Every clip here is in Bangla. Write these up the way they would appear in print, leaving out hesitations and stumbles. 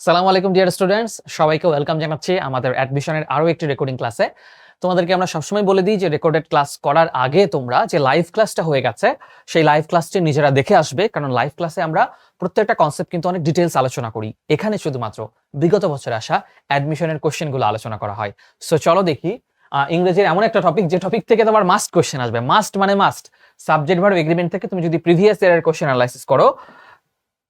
সালামু আলাইকুম ডিয়ার স্টুডেন্টস, সবাইকে ওয়েলকাম জানাচ্ছি আমাদের অ্যাডমিশনের আরও একটি রেকর্ডিং ক্লাসে। তোমাদেরকে আমরা সবসময় বলে দিই যে রেকর্ডেড ক্লাস করার আগে তোমরা যে লাইভ ক্লাসটা হয়ে গেছে সেই লাইভ ক্লাসটি নিজেরা দেখে আসবে, কারণ লাইভ ক্লাসে আমরা প্রত্যেকটা কনসেপ্ট কিন্তু অনেক ডিটেলস আলোচনা করি। এখানে শুধুমাত্র বিগত বছরে আসা অ্যাডমিশনের কোশ্চেনগুলো আলোচনা করা হয়। সো চলো দেখি ইংরেজির এমন একটা টপিক যে টপিক থেকে তোমার মাস্ট কোশ্চেন আসবে। মাস্ট মানে মাস্ট। সাবজেক্ট ভার্ব এগ্রিমেন্ট থেকে তুমি যদি প্রিভিয়াস ইয়ারের কোশ্চেন অ্যানালাইসিস করো,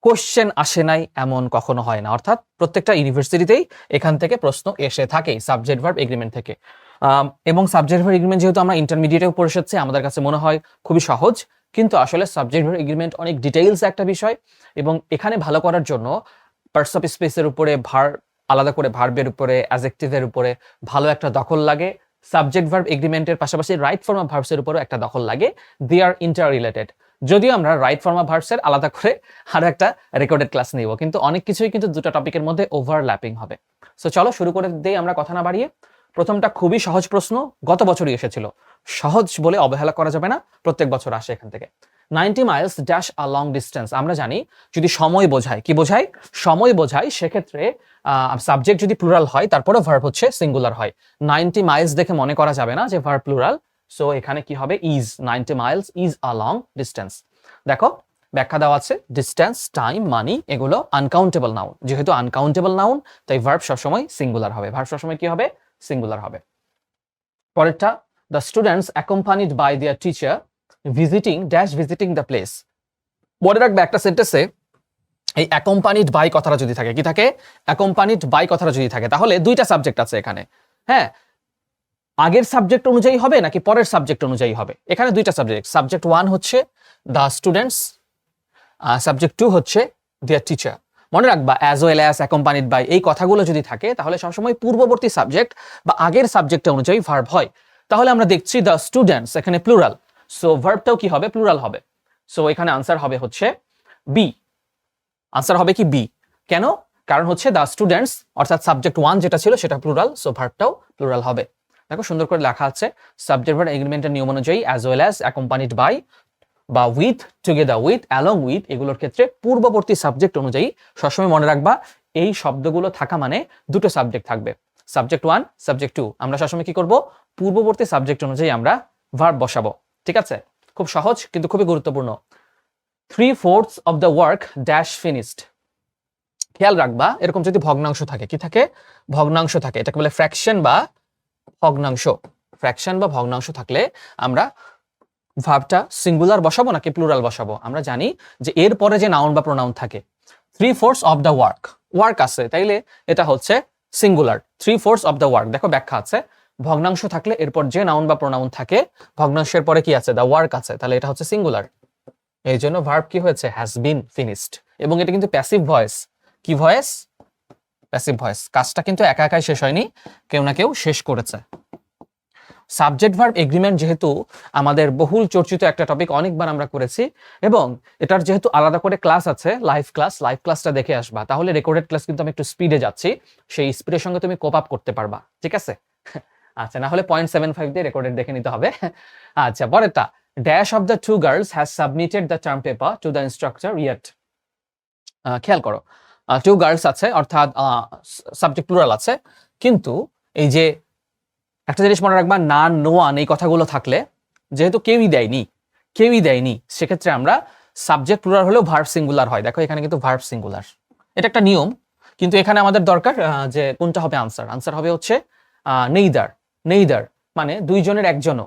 কোশ্চেন আসে নাই এমন কখনো হয় না। অর্থাৎ প্রত্যেকটা ইউনিভার্সিটিতেই এখান থেকে প্রশ্ন এসে থাকে সাবজেক্ট ভার্ব এগ্রিমেন্ট থেকে। এবং সাবজেক্ট ভার্ব এগ্রিমেন্ট যেহেতু আমরা ইন্টারমিডিয়েটেও পড়ে এসেছি, আমাদের কাছে মনে হয় খুবই সহজ, কিন্তু আসলে সাবজেক্ট ভার্ব এগ্রিমেন্ট অনেক ডিটেইলস একটা বিষয়। এবং এখানে ভালো করার জন্য পার্টস অফ স্পেসের উপরে, আলাদা করে ভার্বের উপরে, অ্যাডজেক্টিভের উপরে ভালো একটা দখল লাগে। সাবজেক্ট ভার্ব এগ্রিমেন্টের পাশাপাশি রাইট ফর্ম অফ ভার্বসের উপরেও একটা দখল লাগে। দে আর ইন্টার রিলেটেড। যদিও আমরা রাইট ফর্ম অফ ভার্বসের আলাদা করে আরো একটা রেকর্ডেড ক্লাস নিব, কিন্তু অনেক কিছুই কিন্তু দুটো টপিকের মধ্যে ওভারল্যাপিং হবে। সো চলো শুরু করে দেই আমরা কথা না বাড়িয়ে। প্রথমটা খুবই সহজ প্রশ্ন, গত বছরই এসেছিল। সহজ বলে অবহেলা করা যাবে না, প্রত্যেক বছর আসে এখান থেকে। 90 Miles dash a long distance. আমরা জানি যদি সময় বোঝায়, কি বোঝায়? সময় বোঝায়, সেক্ষেত্রে সাবজেক্ট যদি প্লুরাল হয় তারপরে ভার্ব হচ্ছে সিঙ্গুলার হয়। 90 মাইলস দেখে মনে করা যাবে না যে ভার্ব প্লুরাল। সো এখানে কি হবে? Is. 90 miles is a long distance. দেখো ব্যাখ্যা দেওয়া আছে, ডিস্টেন্স, টাইম, মানি এগুলো আনকাউন্টেবল নাউন। যেহেতু আনকাউন্টেবল নাউন, তাই ভার্ব সবসময় সিঙ্গুলার হবে। ভার্ব সবসময় কি হবে? সিঙ্গুলার হবে। পরেরটা, the students accompanied by their teacher visiting dash visiting the place. মনে রাখবে একটা সেন্টেন্সে এই অ্যাকম্পানিড বাই কথাটা যদি থাকে, কি থাকে? অ্যাকম্পানিড বাই কথাটা যদি থাকে, তাহলে দুইটা সাবজেক্ট আছে এখানে। হ্যাঁ, আগের সাবজেক্ট অনুযায়ী হবে নাকি পরের সাবজেক্ট অনুযায়ী হবে? এখানে দুইটা সাবজেক্ট। সাবজেক্ট 1 হচ্ছে দ্য স্টুডেন্টস, সাবজেক্ট 2 হচ্ছে দেয়ার টিচার। মনে রাখবা as well as, accompanied by এই কথাগুলো যদি থাকে তাহলে সবসময় পূর্ববর্তী সাবজেক্ট বা আগের সাবজেক্ট অনুযায়ী ভার্ব হয়। তাহলে আমরা দেখছি দ্য স্টুডেন্টস এখানে প্লুরাল, সো ভার্বটাও কি হবে? প্লুরাল হবে। সো এখানে আনসার হবে হচ্ছে বি। আনসার হবে কি? বি। কেন? কারণ হচ্ছে দ্য স্টুডেন্টস অর্থাৎ সাবজেক্ট 1 যেটা ছিল সেটা প্লুরাল, সো ভার্বটাও প্লুরাল হবে। দেখো সুন্দর করে লেখা আছে, সাবজেক্ট ভার্ব এগ্রিমেন্টের নিয়ম অনুযায়ী as well as, accompanied by বা with, together with, along with এগুলোর ক্ষেত্রে পূর্ববর্তী সাবজেক্ট অনুযায়ী সবসময় মনে রাখবা এই শব্দগুলো থাকা মানে দুটো সাবজেক্ট থাকবে, সাবজেক্ট 1, সাবজেক্ট 2। আমরা সবসময় কি করব? পূর্ববর্তী সাবজেক্ট অনুযায়ী আমরা ভার্ব বসাবো। ঠিক আছে? খুব সহজ কিন্তু খুবই গুরুত্বপূর্ণ। 3/4 of the work dash finished. খেয়াল রাখবা এরকম যদি ভগ্নাংশ থাকে, কি থাকে? ভগ্নাংশ থাকে, এটাকে বলে ফ্র্যাকশন বা ভগ্নাংশ। ফ্র্যাকশন বা ভগ্নাংশ থাকলে আমরা ভার্বটা সিঙ্গুলার বসাবো নাকি প্লুরাল বসাবো? আমরা জানি যে এর পরে যে নাউন বা প্রোনাউন থাকে, 3/4 অফ দ্য ওয়ার্ক, ওয়ার্ক আছে, তাইলে এটা হচ্ছে সিঙ্গুলার। 3/4 অফ দ্য ওয়ার্ক, দেখো ব্যাখ্যা আছে, ভগ্নাংশ থাকলে এরপর যে নাউন বা প্রোনাউন থাকে, ভগ্নাংশের পরে কি আছে? দ্য ওয়ার্ক আছে, তাহলে এটা হচ্ছে সিঙ্গুলার। এই জন্য ভার্ব কি হয়েছে? Has been finished. এবং এটা কিন্তু প্যাসিভ ভয়েস। কি ভয়েস? Passive voice. কাজটা কিন্তু একা একাই শেষ হয়নি, কেউ না কেউ শেষ করেছে। সাবজেক্ট ভার্ব এগ্রিমেন্ট যেহেতু আমাদের বহুল চর্চিত একটা টপিক, অনেকবার আমরা করেছি, এবং এটার যেহেতু আলাদা করে ক্লাস আছে, লাইভ ক্লাসটা দেখে আসবা, তাহলে রেকর্ডেড ক্লাস কিন্তু আমি একটু স্পিডে যাচ্ছি, সেই স্পিডের সঙ্গে তুমি কোপ আপ করতে পারবা। ঠিক আছে? আচ্ছা, না হলে 0.75 দিয়ে রেকর্ডেড দেখে নিতে হবে। আচ্ছা, পরেরটা, dash of the 2 girls has submitted the term paper to the instructor yet. খেয়াল করো, 2 গার্লস আছে, অর্থাৎ সাবজেক্ট প্লুরাল আছে, কিন্তু এই যে একটা জিনিস মনে রাখবা, না, নো ওয়ান এই কথাগুলো থাকলে, যেহেতু কেউই দেয়নি, সেক্ষেত্রে আমরা সাবজেক্ট প্লুরাল হলেও ভার্ব সিঙ্গুলার হয়। দেখো এখানে কিন্তু ভার্ব সিঙ্গুলার, এটা একটা নিয়ম। কিন্তু এখানে আমাদের দরকার যে কোনটা হবে আনসার। আনসার হবে হচ্ছে নেইদার, মানে দুইজনের একজনও।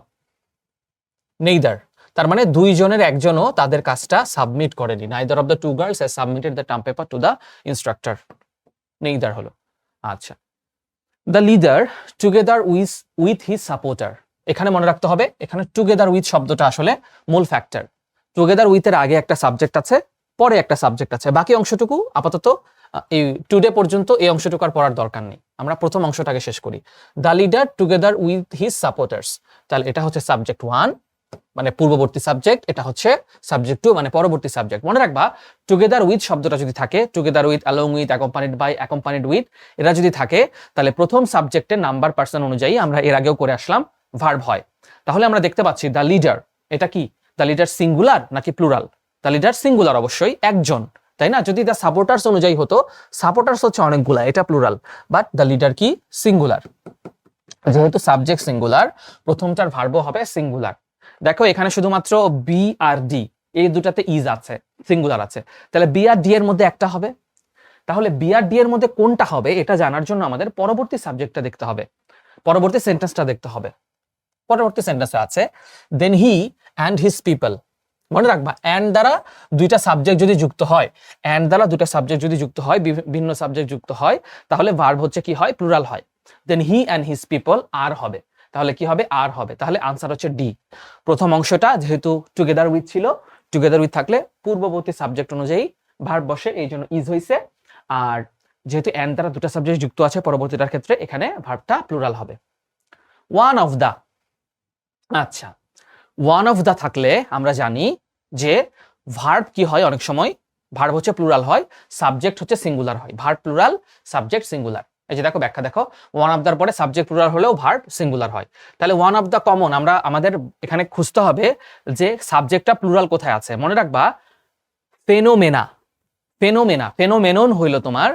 নেইদার তার মানে দুইজনের একজনও তাদের কাজটা সাবমিট করেনি। Neither of the 2 girls has submitted the term paper to the instructor. Neither হলো। আচ্ছা, the leader together with his supporter. এখানে মনে রাখতে হবে, এখানে টুগেদার উইথ শব্দটা আসলে মূল ফ্যাক্টর। টুগেদার উইথের আগে একটা সাবজেক্ট আছে, পরে একটা সাবজেক্ট আছে, বাকি অংশটুকু আপাতত এই টুডে পর্যন্ত এই অংশটুকু আর পড়ার দরকার নেই। আমরা প্রথম অংশটাকে শেষ করি। The leader together with his supporters, তাহলে এটা হচ্ছে সাবজেক্ট 1 মানে পূর্ববর্তী সাবজেক্ট, এটা হচ্ছে সাবজেক্ট 2 মানে পরবর্তী সাবজেক্ট। মনে রাখবা টুগেদার উইথ শব্দটা যদি থাকে, together with, along with, accompanied by, accompanied with, এরা যদি থাকে, তাহলে প্রথম সাবজেক্টের নাম্বার পার্সন অনুযায়ী আমরা এর আগেও করে আসলাম ভার্ব হয়। তাহলে আমরা দেখতে পাচ্ছি দ্য লিডার, এটা কি? দ্য লিডার সিঙ্গুলার নাকি প্লুরাল? দ্য লিডার সিঙ্গুলার, অবশ্যই একজন, তাই না? যদি দ্য সাপোর্টার্স অনুযায়ী হতো, সাপোর্টার্স হচ্ছে অনেকগুলা, এটা প্লুরাল, বাট দ্য লিডার কি সিঙ্গুলার। যেহেতু সাবজেক্ট সিঙ্গুলার, প্রথমটার ভার্বও হবে সিঙ্গুলার। দেখো এখানে শুধুমাত্র বি আর ডি এই দুটাতে ইজ আছে, সিঙ্গুলার আছে, তাহলে বি আর ডি এর মধ্যে একটা হবে। তাহলে বি আর ডি এর মধ্যে কোনটা হবে এটা জানার জন্য আমাদের পরবর্তী সাবজেক্টটা দেখতে হবে, পরবর্তী সেন্টেন্সটা দেখতে হবে। পরবর্তী সেন্টেন্সে আছে দেন হি অ্যান্ড হিজ পিপল। মনে রাখবা অ্যান্ড দ্বারা দুইটা সাবজেক্ট যদি যুক্ত হয়, অ্যান্ড দ্বারা দুইটা সাবজেক্ট যদি যুক্ত হয়, বিভিন্ন সাবজেক্ট যুক্ত হয়, তাহলে ভার্ব হচ্ছে কি হয়, প্লুরাল হয়। দেন হি অ্যান্ড হিজ পিপল আর হবে, তাহলে কি হবে, আর হবে। তাহলে আনসার হচ্ছে ডি। প্রথম অংশটা যেহেতু টুগেদার উইথ ছিল, টুগেদার উইথ থাকলে পূর্ববর্তী সাবজেক্ট অনুযায়ী ভার্ব বসে, এই জন্য ইজ হইছে। আর যেহেতু অ্যান্ড দ্বারা দুটা সাবজেক্ট যুক্ত আছে পরবর্তীটার ক্ষেত্রে, এখানে ভার্বটা প্লুরাল হবে। ওয়ান অফ দা, আচ্ছা ওয়ান অফ দা থাকলে আমরা জানি যে ভার্ব কি হয়, অনেক সময় ভার্ব হচ্ছে প্লুরাল হয়, সাবজেক্ট হচ্ছে সিঙ্গুলার হয়। Verb plural, subject singular. এই যে দেখো ব্যাখ্যা দেখো, ওয়ান অফ দার পরে সাবজেক্ট প্লুরাল হলেও ভার্ব সিঙ্গুলার হয়। তাহলে ওয়ান অফ দা কমন, আমরা আমাদের এখানে খুঁজতে হবে যে সাবজেক্টটা প্লুরাল কোথায় আছে। মনে রাখবা ফেনোমেনা, ফেনোমেনা, ফেনোমেনন হইল তোমার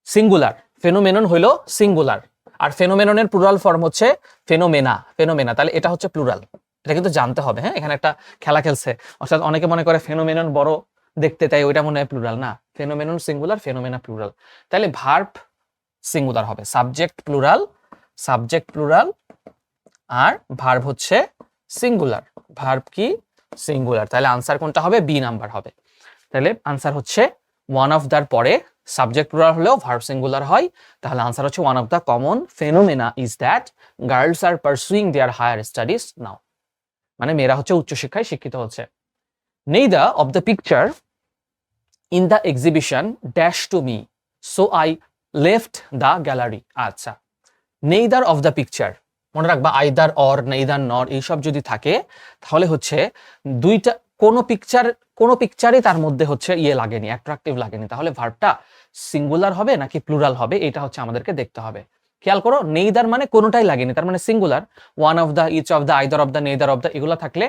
সিঙ্গুলার, ফেনোমেনন হইল সিঙ্গুলার, আর ফেনোমেননের প্লুরাল ফর্ম হচ্ছে ফেনোমেনা, ফেনোমেনা। তাহলে এটা হচ্ছে প্লুরাল, এটা কিন্তু জানতে হবে। হ্যাঁ, এখানে একটা খেলা খেলছে, অর্থাৎ অনেকে মনে করে ফেনোমেনন বড় দেখতে, তাই ওইটা মনে হয় প্লুরাল। না, ফেনোমেনন সিঙ্গুলার, ফেনোমেনা প্লুরাল। তাহলে ভার্ব সিঙ্গুলার হবে, সাবজেক্ট প্লুরাল, সাবজেক্ট প্লুরাল, আর ভার্ব হচ্ছে সিঙ্গুলার। ভার্ব কি সিঙ্গুলার, তাহলে আনসার কোনটা হবে, বি নাম্বার হবে। তাহলে আনসার হচ্ছে ওয়ান অফ দার পরে সাবজেক্ট প্লুরাল হলেও ভার্ব সিঙ্গুলার হয়। তাহলে আনসার হচ্ছে one of the common phenomena is that girls are pursuing their higher studies now. মানে মেয়েরা হচ্ছে উচ্চশিক্ষায় শিক্ষিত হচ্ছে। Neither of the picture in the exhibition dash to me so I left the gallery. আচ্ছা, নেইদার অফ দ্য পিকচার, মনে রাখবা আইদার অর, নেইদার নর এইসব যদি থাকে তাহলে হচ্ছে দুইটা, কোনো পিকচারই তার মধ্যে হচ্ছে ইয়ে লাগেনি, অ্যাট্রাকটিভ লাগেনি, তাহলে ভার্বটা সিঙ্গুলার হবে নাকি প্লুরাল হবে, এটা হচ্ছে আমাদেরকে দেখতে হবে। খেয়াল করো, নেইদার মানে কোনোটাই লাগেনি, তার মানে singular. One of the, each of the, either of the, neither of the এগুলো থাকলে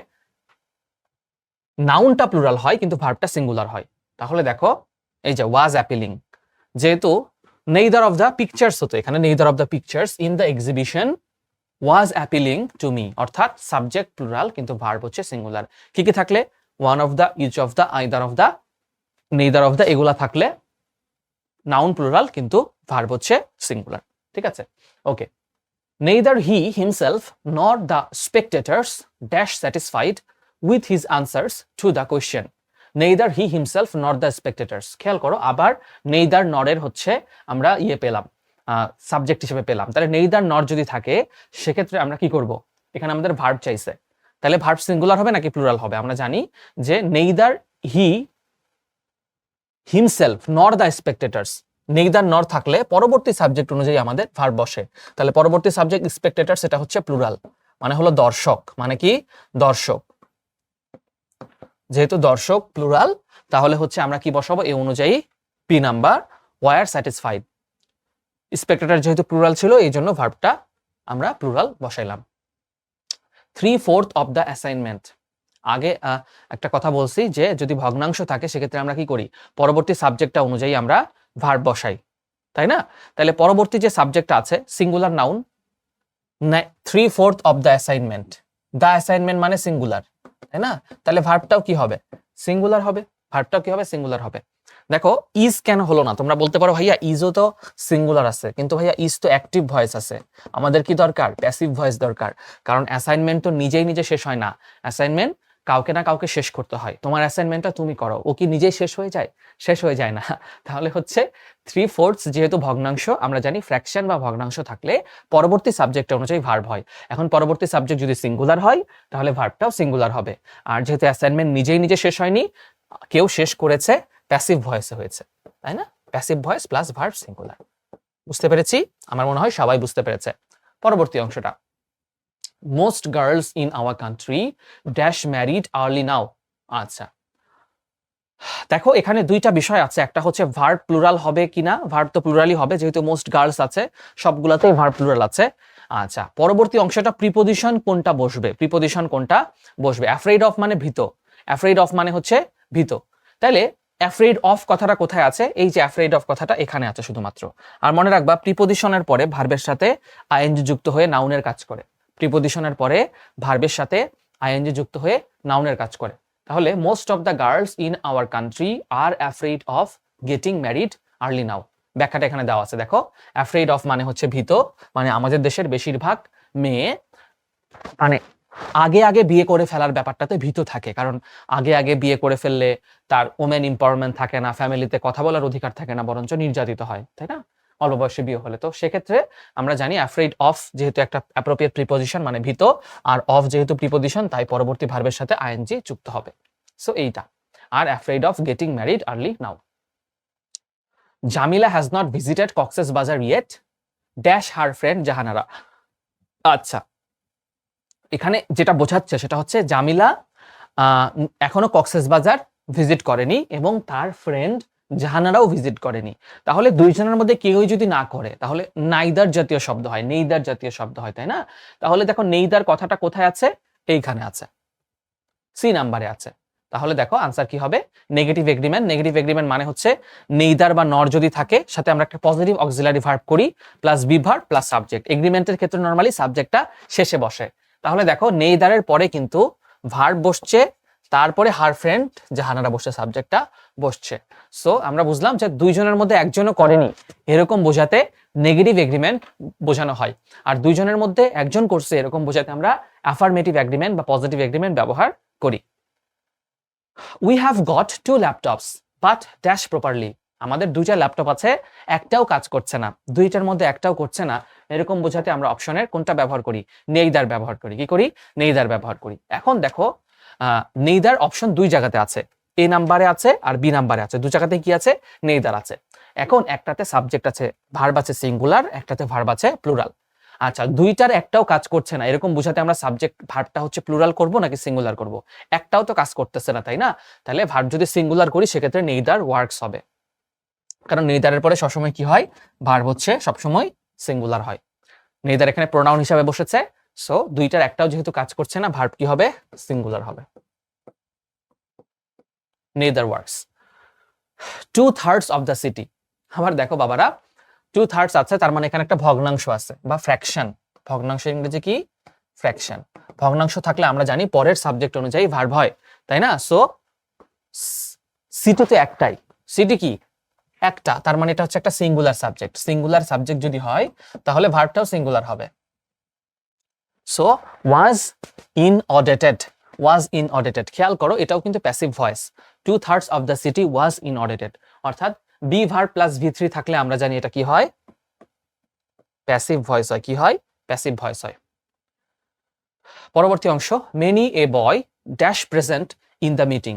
নাউনটা প্লুরাল হয় কিন্তু ভার্বটা সিঙ্গুলার হয়। তাহলে দেখো এই যে ওয়াজ অ্যাপিলিং, যেহেতু নেইদার অফ দা পিকচার্স হতো, এখানে neither of the pictures in the exhibition was appealing to me, অর্থাৎ সাবজেক্ট প্লুরাল কিন্তু ভার্ব হচ্ছে সিঙ্গুলার। কি কি থাকলে, one of the, each of the, either of the, neither of the এগুলা থাকলে নাউন প্লুরাল কিন্তু ভার্ব হচ্ছে সিঙ্গুলার। ঠিক আছে, okay. Neither he himself nor the spectators dash satisfied with his answers to the question. Neither he himself nor the স্পেকটেটার্স, খেয়াল করো আবার নেইদার নরের হচ্ছে আমরা ইয়ে পেলাম, সাবজেক্ট হিসেবে পেলাম। তাহলে নেইদার নর যদি থাকে সেক্ষেত্রে আমরা কি করব, এখানে আমাদের ভার্ব চাইছে, তাহলে ভার্ব সিঙ্গুলার হবে নাকি প্লুরাল হবে। আমরা জানি যে neither he himself nor the স্পেকটেটার্স, neither নর থাকলে পরবর্তী সাবজেক্ট অনুযায়ী আমাদের ভার্ব বসে, তাহলে পরবর্তী সাবজেক্ট স্পেকটেটার্স এটা হচ্ছে প্লুরাল, মানে হলো দর্শক, মানে কি দর্শক। যেহেতু দর্শক প্লুরাল তাহলে হচ্ছে আমরা কি বসাবো, এই অনুযায়ী P number, were satisfied. Spectator যেহেতু প্লুরাল ছিল এই জন্য ভার্বটা আমরা প্লুরাল বসাইলাম। 3/4 অফ দ্য অ্যাসাইনমেন্ট, আগে একটা কথা বলছি যে যদি ভগ্নাংশ থাকে সেক্ষেত্রে আমরা কি করি, পরবর্তী সাবজেক্টটা অনুযায়ী আমরা ভার্ব বসাই, তাই না? তাহলে পরবর্তী যে সাবজেক্টটা আছে singular noun, 3/4 of the assignment, the assignment মানে সিঙ্গুলার, তাই না? তাহলে ভার্বটাও কি হবে, সিঙ্গুলার হবে, ভার্বটাও কি হবে, সিঙ্গুলার হবে। দেখো ইজ কেন হলো না, তোমরা বলতে পারো ভাইয়া ইজও তো সিঙ্গুলার আছে, কিন্তু ভাইয়া ইজ তো অ্যাক্টিভ ভয়েস আছে, আমাদের কি দরকার, প্যাসিভ ভয়েস দরকার। কারণ অ্যাসাইনমেন্ট তো নিজেই নিজে শেষ হয় না, অ্যাসাইনমেন্ট কাউকে না কাউকে শেষ করতে হয়। তোমার অ্যাসাইনমেন্টটা তুমি করো, ও কি নিজেই শেষ হয়ে যায়, শেষ হয়ে যায় না। তাহলে হচ্ছে 3/4 যেহেতু ভগ্নাংশ, আমরা জানি ফ্র্যাকশন বা ভগ্নাংশ থাকলে পরবর্তী সাবজেক্ট অনুযায়ী ভার্ব হয়। এখন পরবর্তী সাবজেক্ট যদি সিঙ্গুলার হয় তাহলে ভার্বটাও সিঙ্গুলার হবে। আর যেহেতু অ্যাসাইনমেন্ট নিজেই নিজে শেষ হয়নি, কেউ শেষ করেছে, প্যাসিভ ভয়েসে হয়েছে, তাই না? Passive voice plus verb singular. বুঝতে পেরেছি? আমার মনে হয় সবাই বুঝতে পেরেছে। পরবর্তী অংশটা, most girls in our country dash married early now. আচ্ছা দেখো এখানে দুইটা বিষয় আছে, একটা হচ্ছে ভার্ব প্লুরাল হবে কিনা, ভার্ব তো প্লুরালই হবে যেহেতু মোস্ট গার্লস আছে, সবগুলাতেই ভার্ব প্লুরাল আছে। আচ্ছা পরবর্তী অংশটা প্রিপোজিশন কোনটা বসবে, প্রিপোজিশন কোনটা বসবে। অ্যাফ্রেড অফ মানে ভীত, অ্যাফ্রেড অফ মানে হচ্ছে ভীত, তাইলে অ্যাফ্রেড অফ কথাটা কোথায় আছে? এই যে অ্যাফ্রেড অফ কথাটা এখানে আছে শুধুমাত্র। আর মনে রাখবা প্রিপোজিশনের পরে ভার্বের সাথে আইএনজি যুক্ত হয়ে নাউনের কাজ করে। প্রিপোজিশনের পরে ভার্বের সাথে আইএনজি যুক্ত হয়ে নাউনের কাজ করে। তাহলে most of the girls in our country are afraid of getting married early now. ব্যাখ্যাটা এখানে দেওয়া আছে দেখো। অ্যাফ্রেড অফ মানে হচ্ছে ভীত, মানে আমাদের দেশের বেশিরভাগ মেয়ে মানে আগে আগে বিয়ে করে ফেলার ব্যাপারটাতে ভীত থাকে, কারণ আগে আগে বিয়ে করে ফেললে তার ওমেন এম্পাওয়ারমেন্ট থাকে না, ফ্যামিলিতে কথা বলার অধিকার থাকে না, বরঞ্চ নির্যাতিত হয়, তাই না, অল্প বয়সে বিয়ে হলে। তো সেক্ষেত্রে আমরা জানি অ্যাফ্রেড অফ যেহেতু একটা অ্যাপ্রোপ্রিয়েট প্রিপোজিশন মানে ভীত, আর অফ যেহেতু প্রিপোজিশন তাই পরবর্তী ভার্বের সাথে আইএনজি যুক্ত হবে। সো এইটা। Are afraid of getting married early now. Jamila has not visited Cox's Bazar yet dash her friend Jahanara. আচ্ছা, এখানে যেটা বোঝাচ্ছে সেটা হচ্ছে জামিলা এখনো কক্সেস বাজার ভিজিট করেনি এবং তার ফ্রেন্ড জাহানারাও ভিজিট করেনি। তাহলে দুইজনের মধ্যে কেউই যদি না করে তাহলে নাইদার জাতীয় শব্দ হয়, নেইদার জাতীয় শব্দ হয়, তাই না? তাহলে দেখো নেইদার কথাটা কোথায় আছে? এইখানে আছে, সি নাম্বারে আছে। তাহলে দেখো আনসার কি হবে? Negative agreement. নেগেটিভ এগ্রিমেন্ট মানে হচ্ছে নেইদার বা নর যদি থাকে, সাথে আমরা একটা পজিটিভ অক্সিলারি ভার্ব করি plus be verb plus subject. এগ্রিমেন্টের ক্ষেত্রে নরমালি সাবজেক্টটা শেষে বসে। তাহলে দেখো নেইদারের পরে কিন্তু ভার্ব বসছে, তারপরে হার ফ্রেন্ড জাহানারা বসছে, সাবজেক্টটা বসছে। সো আমরা বুঝলাম যে দুইজনের মধ্যে একজনও করেনি এরকম বোঝাতে নেগেটিভ এগ্রিমেন্ট বোঝানো হয়, আর দুইজনের মধ্যে একজন করছে এরকম বোঝাতে আমরা অ্যাফার্মেটিভ এগ্রিমেন্ট বা পজিটিভ এগ্রিমেন্ট ব্যবহার করি। We have got 2 laptops but dash properly. আমাদের দুইটা ল্যাপটপ আছে, একটাও কাজ করছে না, দুইটার মধ্যে একটাও করছে না, এরকম বোঝাতে আমরা অপশনের কোনটা ব্যবহার করি? নেইদার ব্যবহার করি। কি করি? নেইদার ব্যবহার করি। এখন দেখো নেইদার অপশন দুই জায়গাতে আছে, এ নাম্বারে আছে আর বি নাম্বারে আছে, দু জায়গাতে কি আছে? নেইদার আছে। এখন একটাতে সাবজেক্ট আছে, ভার্ব আছে সিঙ্গুলার, একটাতে ভার্ব আছে প্লুরাল। আচ্ছা, দুইটার একটাও কাজ করছে না এরকম বোঝাতে আমরা সাবজেক্ট ভার্বটা হচ্ছে প্লুরাল করব নাকি সিঙ্গুলার করব? একটাও তো কাজ করতেছে না, তাই না? তাহলে ভার্ব যদি সিঙ্গুলার করি সেক্ষেত্রে নেইদার ওয়ার্কস হবে, কারণ নেইদারের পরে সবসময় কি হয়? ভার্ব হচ্ছে সবসময় সিঙ্গুলার হয়। নেইদার এখানে প্রোনাউন হিসাবে বসেছে, সো দুইটার একটাও যেহেতু কাজ করছে না, ভার্ব কি হবে? সিঙ্গুলার হবে। Neither works. 2/3 of the city. আবার দেখো বাবারা 2/3 আছে, তার মানে এখানে একটা ভগ্নাংশ আছে বা ফ্র্যাকশন। ভগ্নাংশ ইংরেজি কি? ফ্র্যাকশন। ভগ্নাংশ থাকলে আমরা জানি পরের সাবজেক্ট অনুযায়ী ভার্ব হয়, তাই না? সো সিটি তো একটাই, সিটি কি? একটা, তার মানে এটা হচ্ছে একটা সিঙ্গুলার সাবজেক্ট। সিঙ্গুলার সাবজেক্ট যদি হয় তাহলে ভার্বটাও সিঙ্গুলার হবে। So was in audited. Was in audited, খেয়াল করো এটাও কিন্তু passive voice. 2/3 of the city was in audited, অর্থাৎ বি ভার্ব প্লাস ভি3 থাকলে আমরা জানি এটা কি হয়? প্যাসিভ ভয়েস হয়। কি হয়? প্যাসিভ ভয়েস হয়। পরবর্তী অংশ, many a boy dash present in the meeting.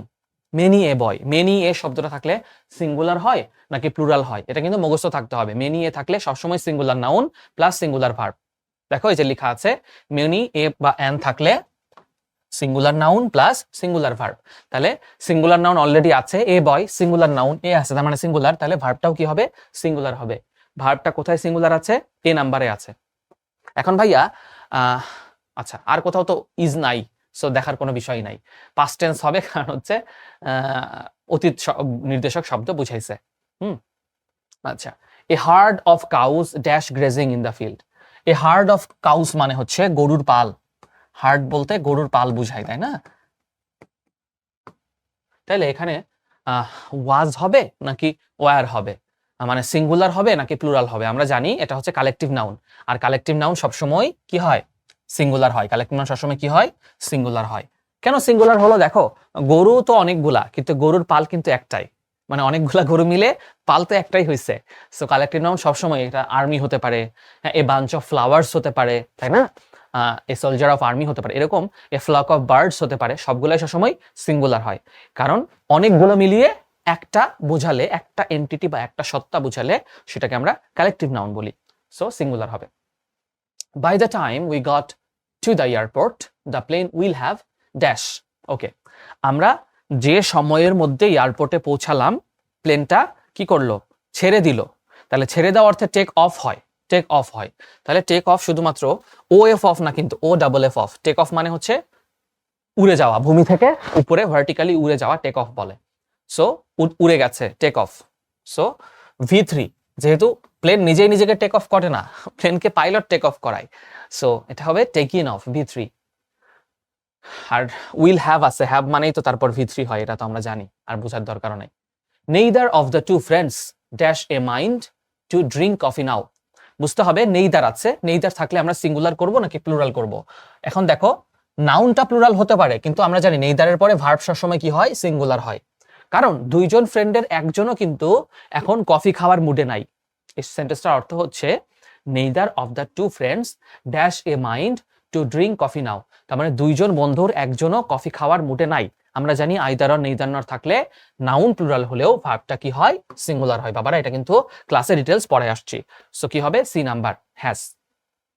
Many a boy, many a শব্দটা থাকলে সিঙ্গুলার হয় নাকি প্লুরাল হয়? এটা কিন্তু মুখস্থ থাকতে হবে। মেনি এ থাকলে সবসময় singular noun plus singular verb. দেখো এই যে লেখা আছে, মেনি এ বা এন থাকলে singular noun plus singular verb. তাহলে সিঙ্গুলার নাউন অলরেডি আছে, এ বয়, সিঙ্গুলার নাউন এ আছে, তার মানে সিঙ্গুলার, তাহলে ভার্বটাও কি হবে? সিঙ্গুলার হবে। ভার্বটা কোথায় সিঙ্গুলার আছে? এ নাম্বারে আছে। এখন ভাইয়া আচ্ছা, আর কোথাও তো ইজ নাই, সো দেখার কোনো বিষয় নাই। পাস্ট টেন্স হবে, কারণ হচ্ছে অতীত নির্দেশক শব্দ বুঝাইছে। আচ্ছা, a herd of cows dash grazing in the field. A herd of cows মানে হচ্ছে গরুর পাল। হার্ড বলতে গরুর পাল বুঝায়, তাই না? তাইলে এখানে ওয়াজ হবে নাকি ওয়ার হবে, মানে সিঙ্গুলার হবে নাকি প্লুরাল হবে? আমরা জানি এটা হচ্ছে কালেকটিভ নাউন, আর কালেকটিভ নাউন সবসময় কি হয়? সিঙ্গুলার হয়। কালেকটিভ নাউন সবসময় কি হয়? সিঙ্গুলার হয়। কেন সিঙ্গুলার হলো? দেখো গরু তো অনেকগুলা, কিন্তু গরুর পাল কিন্তু একটাই, মানে অনেকগুলা গরু মিলে পাল তো একটাই হয়েছে। সো কালেকটিভ নাউন সবসময় এটা আর্মি হতে পারে, এ বাঞ্চ অফ ফ্লাওয়ার্স হতে পারে, তাই না? এ সোলজার অফ আর্মি হতে পারে, এরকম এ ফ্লক অফ বার্ডস হতে পারে। সবগুলাই সবসময় সিঙ্গুলার হয়, কারণ অনেকগুলো মিলিয়ে একটা বোঝালে, একটা এন্টিটি বা একটা সত্তা বোঝালে সেটাকে আমরা কালেকটিভ নাউন বলি। সো সিঙ্গুলার হবে। By the time we got to the airport the plane will have dash. Okay, আমরা যে সময়ের মধ্যে এয়ারপোর্টে পৌঁছালাম প্লেনটা কি করলো? ছেড়ে দিল। তাহলে ছেড়ে দেওয়া অর্থে টেক অফ হয়, টেক অফ হয়। তাহলে টেক অফ শুধুমাত্র ও এফ অফ না, কিন্তু O double F off. Take off মানে হচ্ছে উড়ে যাওয়া, ভূমি থেকে উপরে ভার্টিক্যালি উড়ে যাওয়া টেক অফ বলে। সো উড়ে গেছে, টেক অফ। সো V3, যেহেতু প্লেন নিজেই নিজেকে টেক অফ করে না, প্লেনকে পাইলট টেক অফ করায়, সো এটা হবে টেকিং অফ, V3। আর উইল হ্যাভ আছে, হ্যাভ মানেই তো তারপর V3 হয়, এটা তো আমরা জানি, আর বোঝার দরকারও নাই। Neither of the two friends dash a mind to drink coffee now. বুঝতে হবে নেইদার আছে, নেইদার থাকলে আমরা সিঙ্গুলার করব নাকি প্লুরাল করব। এখন দেখো নাউনটা প্লুরাল হতে পারে, কিন্তু আমরা জানি নেইদারের পরে ভার্ব সবসময় কি হয়, সিঙ্গুলার হয়। কারণ দুইজন ফ্রেন্ডের একজনও কিন্তু এখন কফি খাওয়ার মুডে নাই। এই সেন্টেন্সটার অর্থ হচ্ছে neither of the two friends dash a mind to drink coffee now. তার মানে দুইজন বন্ধুর একজনও কফি খাওয়ার মুডে নাই। আমরা জানি আইদার অর নেইদার নর থাকলে নাউন প্লুরাল হলেও ভার্বটা কি হয়, সিঙ্গুলার হয়। বাবারা এটা কিন্তু ক্লাসে ডিটেলস পড়ে আসছি। সো কি হবে, C number, has,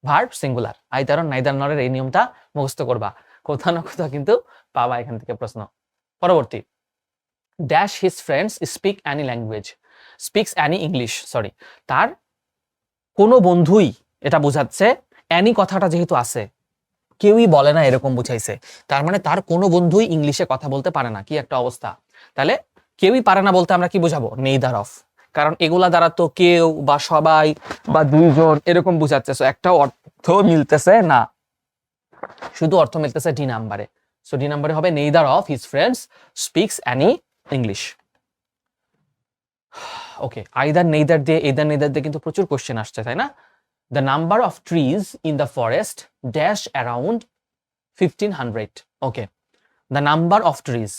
verb singular. Either or neither নরের এই নিয়মটা মুখস্থ করবা, কোথাও না কোথাও কিন্তু পাবা এখান থেকে প্রশ্ন। পরবর্তী, dash his friends speak any language, speaks any English, sorry, তার কোনো বন্ধুই, এটা বোঝাচ্ছে অ্যানি কথাটা যেহেতু আছে, কেউই বলে না এরকম বুঝাইছে, তার মানে তার কোনো বন্ধুই ইংলিশে কথা বলতে পারে না। কি একটা অবস্থা! তাহলে কেউই পারে না বলতে আমরা কি বোঝাবো, নেইদার অফ, কারণ এগুলা দ্বারা তো কেউ বা সবাই বা দুইজন এরকম বুঝাচ্ছে, সো একটা অর্থ মিলতেছে না, শুধু অর্থ মিলতেছে ডি নাম্বারে। সো ডি নাম্বারে হবে neither of his friends speaks any English. Okay, either neither দিয়ে, এদার নেইদার দিয়ে কিন্তু প্রচুর কোশ্চেন আসছে, তাই না? The number of trees in the forest dash around 1500। Okay, the number of trees.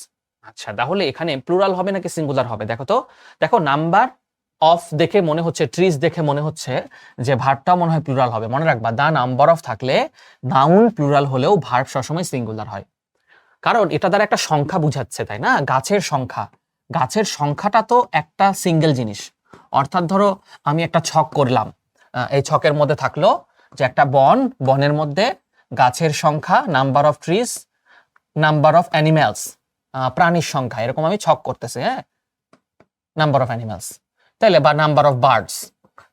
আচ্ছা, তাহলে এখানে প্লুরাল হবে নাকি সিঙ্গুলার হবে? দেখো তো, দেখো নাম্বার অফ দেখে মনে হচ্ছে, ট্রিজ দেখে মনে হচ্ছে যে ভার্বটাও মনে হয় প্লুরাল হবে। মনে রাখবা, দ্য নাম্বার অফ থাকলে নাউন প্লুরাল হলেও ভার্ব সবসময় সিঙ্গুলার হয়, কারণ এটা দ্বারা একটা সংখ্যা বুঝাচ্ছে, তাই না? গাছের সংখ্যা, গাছের সংখ্যাটা তো একটা সিঙ্গেল জিনিস। অর্থাৎ ধরো আমি একটা ছক করলাম, এই ছকের মধ্যে থাকলো যে একটা বন, বনের মধ্যে গাছের সংখ্যা, number of trees, number of animals, প্রাণীর সংখ্যা, এরকম আমি ছক করতেছি, হ্যাঁ, নাম্বার অফ অ্যানিম্যালস, তাইলে বা নাম্বার অফ বার্ডস।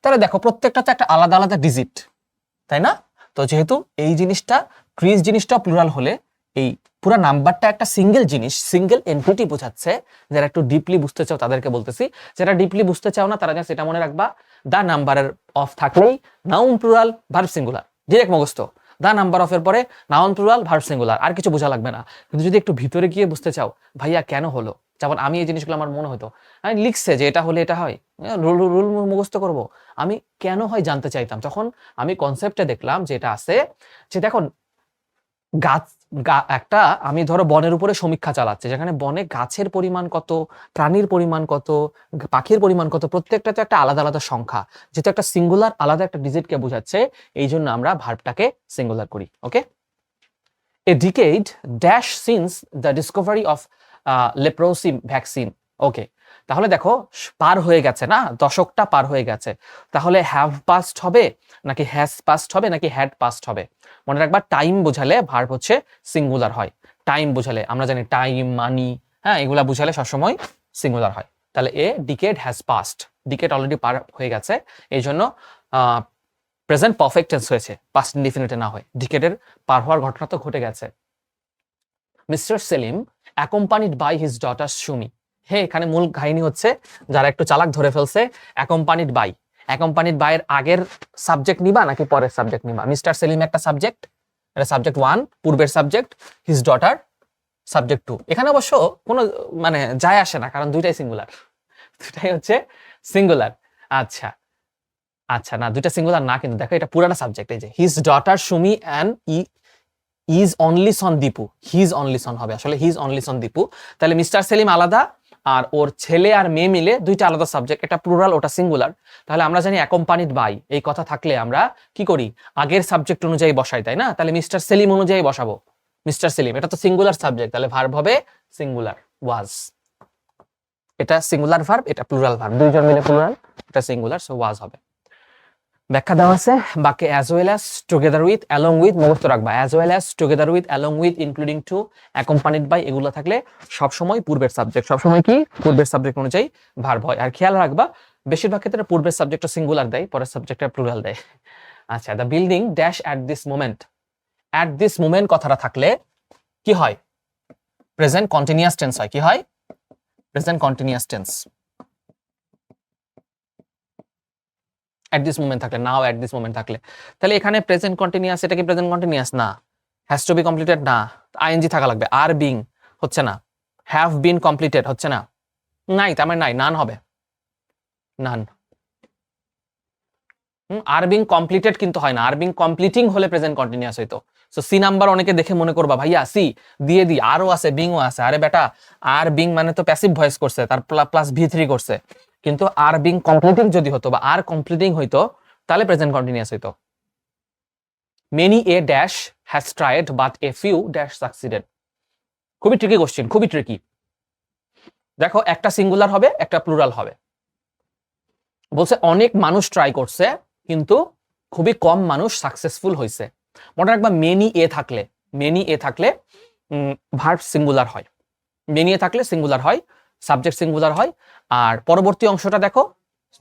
তাহলে দেখো প্রত্যেকটা তো একটা আলাদা আলাদা ডিজিট, তাই না? তো যেহেতু এই জিনিসটা, ট্রিজ জিনিসটা প্লুরাল হলে এই পুরো নাম্বারটা একটা সিঙ্গেল জিনিস, সিঙ্গেল এন্টিটি বোঝাচ্ছে। যারা একটু ডিপলি বুঝতে চাও তাদেরকে বলতেছি, যারা ডিপলি বুঝতে চাও না তারা জাস্ট এটা মনে রাখবা, দা নাম্বারের অফ থাকলেই noun plural, verb singular, direct মুখস্থ। দা নাম্বার অফ এর পরে নাউন প্লুরাল, ভার্ব সিঙ্গুলার, আর কিছু বোঝা লাগবে না। কিন্তু যদি একটু ভিতরে গিয়ে বুঝতে চাও, ভাইয়া কেন হলো, যেমন আমি এই জিনিসগুলো আমার মনে হতো, আমি লিখছে যে এটা হলে এটা হয়, রুল রুল মুখস্থ করব, আমি কেন হয় জানতে চাইতাম। তখন আমি কনসেপ্টে দেখলাম যে এটা আছে, যে দেখো গাছ, একটা আমি ধরো বনের উপরে সমীক্ষা চালাচ্ছে, যেখানে বনে গাছের পরিমাণ কত, প্রাণীর পরিমাণ কত, পাখির পরিমাণ কত, প্রত্যেকটা তো একটা আলাদা আলাদা সংখ্যা, যেটা একটা সিঙ্গুলার আলাদা একটা ডিজিটকে বোঝাচ্ছে, এই জন্য আমরা ভার্বটাকে সিঙ্গুলার করি। Okay, a decade dash since the discovery of leprosy vaccine. Okay, তাহলে দেখো পার হয়ে গেছে না, দশকটা পার হয়ে গেছে, তাহলে হ্যাভ পাস্ট হবে নাকি হ্যাজ পাস্ট হবে নাকি হ্যাড পাস্ট হবে? মনে রাখবা, টাইম বোঝালে ভার্ব হচ্ছে সিঙ্গুলার হয়, টাইম বোঝালে আমরা জানি টাইম, মানি, হ্যাঁ, এগুলা বুঝালে সবসময় সিঙ্গুলার হয়। তাহলে a decade has passed, decade already পার হয়ে গেছে, এই জন্য প্রেজেন্ট পারফেক্ট টেন্স হয়েছে, পাস্ট ইনডিফিনিটে না হয়, ডিকেডের পার হওয়ার ঘটনা তো ঘটে গেছে। Mister Selim accompanied by his daughter Sumi. হে, এখানে মূল কাহিনী হচ্ছে, যারা একটু চালাক ধরে ফেলছে, অ্যাকম্পানিড বাই, অ্যাকম্পানিড বাই এর আগের সাবজেক্ট নিবা নাকি পরের সাবজেক্ট নিবা? মিস্টার সেলিম একটা সাবজেক্ট, এটা সাবজেক্ট 1, পূর্বের সাবজেক্ট, হিজ ডটার সাবজেক্ট 2। এখানে অবশ্য কোনো মানে যায় আসে না, কারণ দুইটাই সিঙ্গুলার, দুইটাই হচ্ছে সিঙ্গুলার। আচ্ছা আচ্ছা, না দুইটা সিঙ্গুলার না, কিন্তু দেখো এটা পুরাটা সাবজেক্ট, এই যে his daughter Sumi and is only son Dipu, his only son হবে, আসলে হিজ অনলি সন দীপু। তাহলে মিস্টার সেলিম আলাদা, আর ওর ছেলে আর মেয়ে মিলে দুইটা আলাদা সাবজেক্ট, এটা প্লুরাল, ওটা সিঙ্গুলার। তাহলে আমরা জানি অ্যাকম্পানিড বাই এই কথা থাকলে আমরা কি করি, আগের সাবজেক্ট অনুযায়ী বসাই, তাই না? তাহলে মিস্টার সেলিম অনুযায়ী বসাবো, মিস্টার সেলিম, এটা তো সিঙ্গুলার সাবজেক্ট, তাহলে ভার্ব হবে সিঙ্গুলার, ওয়াজ। এটা সিঙ্গুলার ভার্ব, এটা প্লুরাল ভার্ব, দুইজন মিলে প্লুরাল, এটা সিঙ্গুলার, সো ওয়াজ হবে। ব্যাখ্যা দেওয়া আছে বাক্যে, as well as, together with, along with, মুখস্থ রাখবা, as well as, together with, along with, including to, accompanied by, এগুলো থাকলে সবসময় পূর্বের সাবজেক্ট, সবসময় কি পূর্বের সাবজেক্ট অনুযায়ী ভার্ব হয়। আর খেয়াল রাখবা, বেশিরভাগ ক্ষেত্রে পূর্বের সাবজেক্টটা সিঙ্গুলার দেয়, পরের সাবজেক্টটা প্লুরাল দেয়। আচ্ছা, the building dash at this moment, at this moment কথাটা থাকলে কি হয়, প্রেজেন্ট কন্টিনিউয়াস টেন্স হয়, কি হয়, present continuous tense. At this moment থাকলে, নাও অ্যাট দিস মোমেন্ট থাকলে, তাহলে এখানে প্রেজেন্ট কন্টিনিউয়াস, এটা কি প্রেজেন্ট কন্টিনিউয়াস? না। Has to be completed? না। আইএনজি থাকা লাগবে। আর বিং হচ্ছে না। হ্যাভ বিন কমপ্লিটেড হচ্ছে না। নাই, তার মানে নাই, নান হবে, নান। আর বিং কমপ্লিটেড কিন্তু হয় না, আর বিং কমপ্লিটিং হলে প্রেজেন্ট কন্টিনিউয়াস হইতো। সো সি নাম্বার অনেকে দেখে মনে করবা ভাইয়া সি দিয়ে দি, আরও আছে, বিংও আছে। আরে বেটা, আর বিং মানে তো প্যাসিভ ভয়েস করছে, তার প্লাস ভি3 করছে, কিন্তু আর বিং কমপ্লিটিং যদি হতো বা আর কমপ্লিটিং হইতো তাহলে প্রেজেন্ট কন্টিনিউয়াস হইতো। Many a dash has tried but a few dash succeeded. খুবই ট্রিকি কোশ্চেন, খুবই ট্রিকি। দেখো, একটা সিঙ্গুলার হবে, একটা প্লুরাল হবে। বলছে অনেক মানুষ ট্রাই করছে কিন্তু খুবই কম মানুষ সাকসেসফুল হয়েছে। মনে রাখবা, মেনি এ থাকলে, মেনি এ থাকলে ভার্ব সিঙ্গুলার হয়, মেনি এ থাকলে সিঙ্গুলার হয়, সাবজেক্ট সিঙ্গুলার হয়। আর পরবর্তী অংশটা দেখো,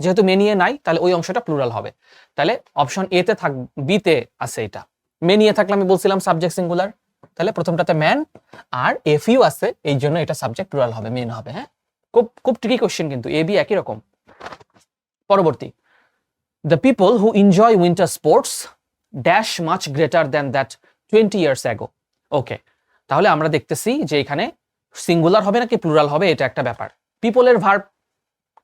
যেহেতু মেনি এ নাই তাহলে ওই অংশটা প্লুরাল হবে। তাহলে অপশন এ তে থাক, বি তে আছে এটা। মেনি এ থাকলে আমি বলছিলাম সাবজেক্ট সিঙ্গুলার, তাহলে প্রথমটাতে ম্যান, আর এফ ইউ আছে, এই জন্য এটা সাবজেক্ট প্লুরাল হবে, মেন হবে। হ্যাঁ, খুব খুব ট্রিকি কোশ্চেন কিন্তু, এ বি একই রকম। পরবর্তী, the people who enjoy winter sports dash much greater than that 20 years ago। ওকে, তাহলে আমরা দেখতেছি যে এখানে সিঙ্গুলার হবে নাকি প্লুরাল হবে, এটা একটা ব্যাপার। পিপলের ভার্ব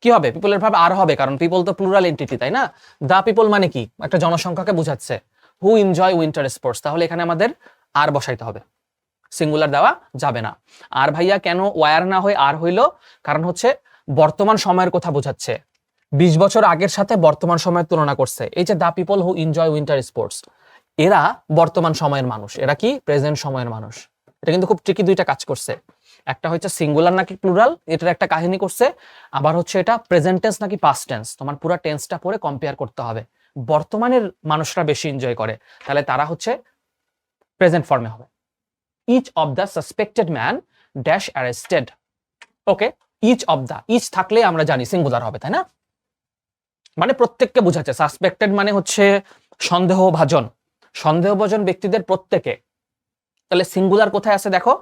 কি হবে? পিপলের ভার্ব আর হবে, কারণ পিপল তো প্লুরাল এন্টিটি, তাই না? দা পিপল মানে কি? একটা জনসংখ্যাকে বোঝাচ্ছে। হু এনজয় উইন্টার স্পোর্টস, তাহলে এখানে আমাদের আর বসাইতে হবে, সিঙ্গুলার দেওয়া যাবে না। আর ভাইয়া কেন ওয়ার না হয়ে আর হইলো? কারণ হচ্ছে বর্তমান সময়ের কথা বোঝাচ্ছে, 20 বছর আগের সাথে বর্তমান সময়ের তুলনা করছে। এই যে the people who enjoy winter sports, এরা বর্তমান সময়ের মানুষ, এরা কি প্রেজেন্ট সময়ের মানুষ। এটা কিন্তু খুব ট্রিকি দুইটা কাজ করছে। একটা হচ্ছে সিঙ্গুলার নাকি প্লুরাল, এটার একটা কাহিনী করছে। আবার হচ্ছে এটা প্রেজেন্ট টেন্স নাকি পাস্ট টেন্স, তোমার পুরো টেন্সটা পরে কম্পেয়ার করতে হবে। বর্তমানের মানুষরা বেশি এনজয় করে, তাহলে তারা হচ্ছে প্রেজেন্ট ফর্মে হবে। Each of the suspected man dash arrested. Okay, each of the, each থাকলে আমরা জানি সিঙ্গুলার হবে, তাই না? মানে প্রত্যেককে বোঝাচ্ছে। সাসপেক্টেড মানে হচ্ছে সন্দেহভাজন, সন্দেহভাজন ব্যক্তিদের প্রত্যেকে। তাহলে সিঙ্গুলার কোথায় আছে দেখো,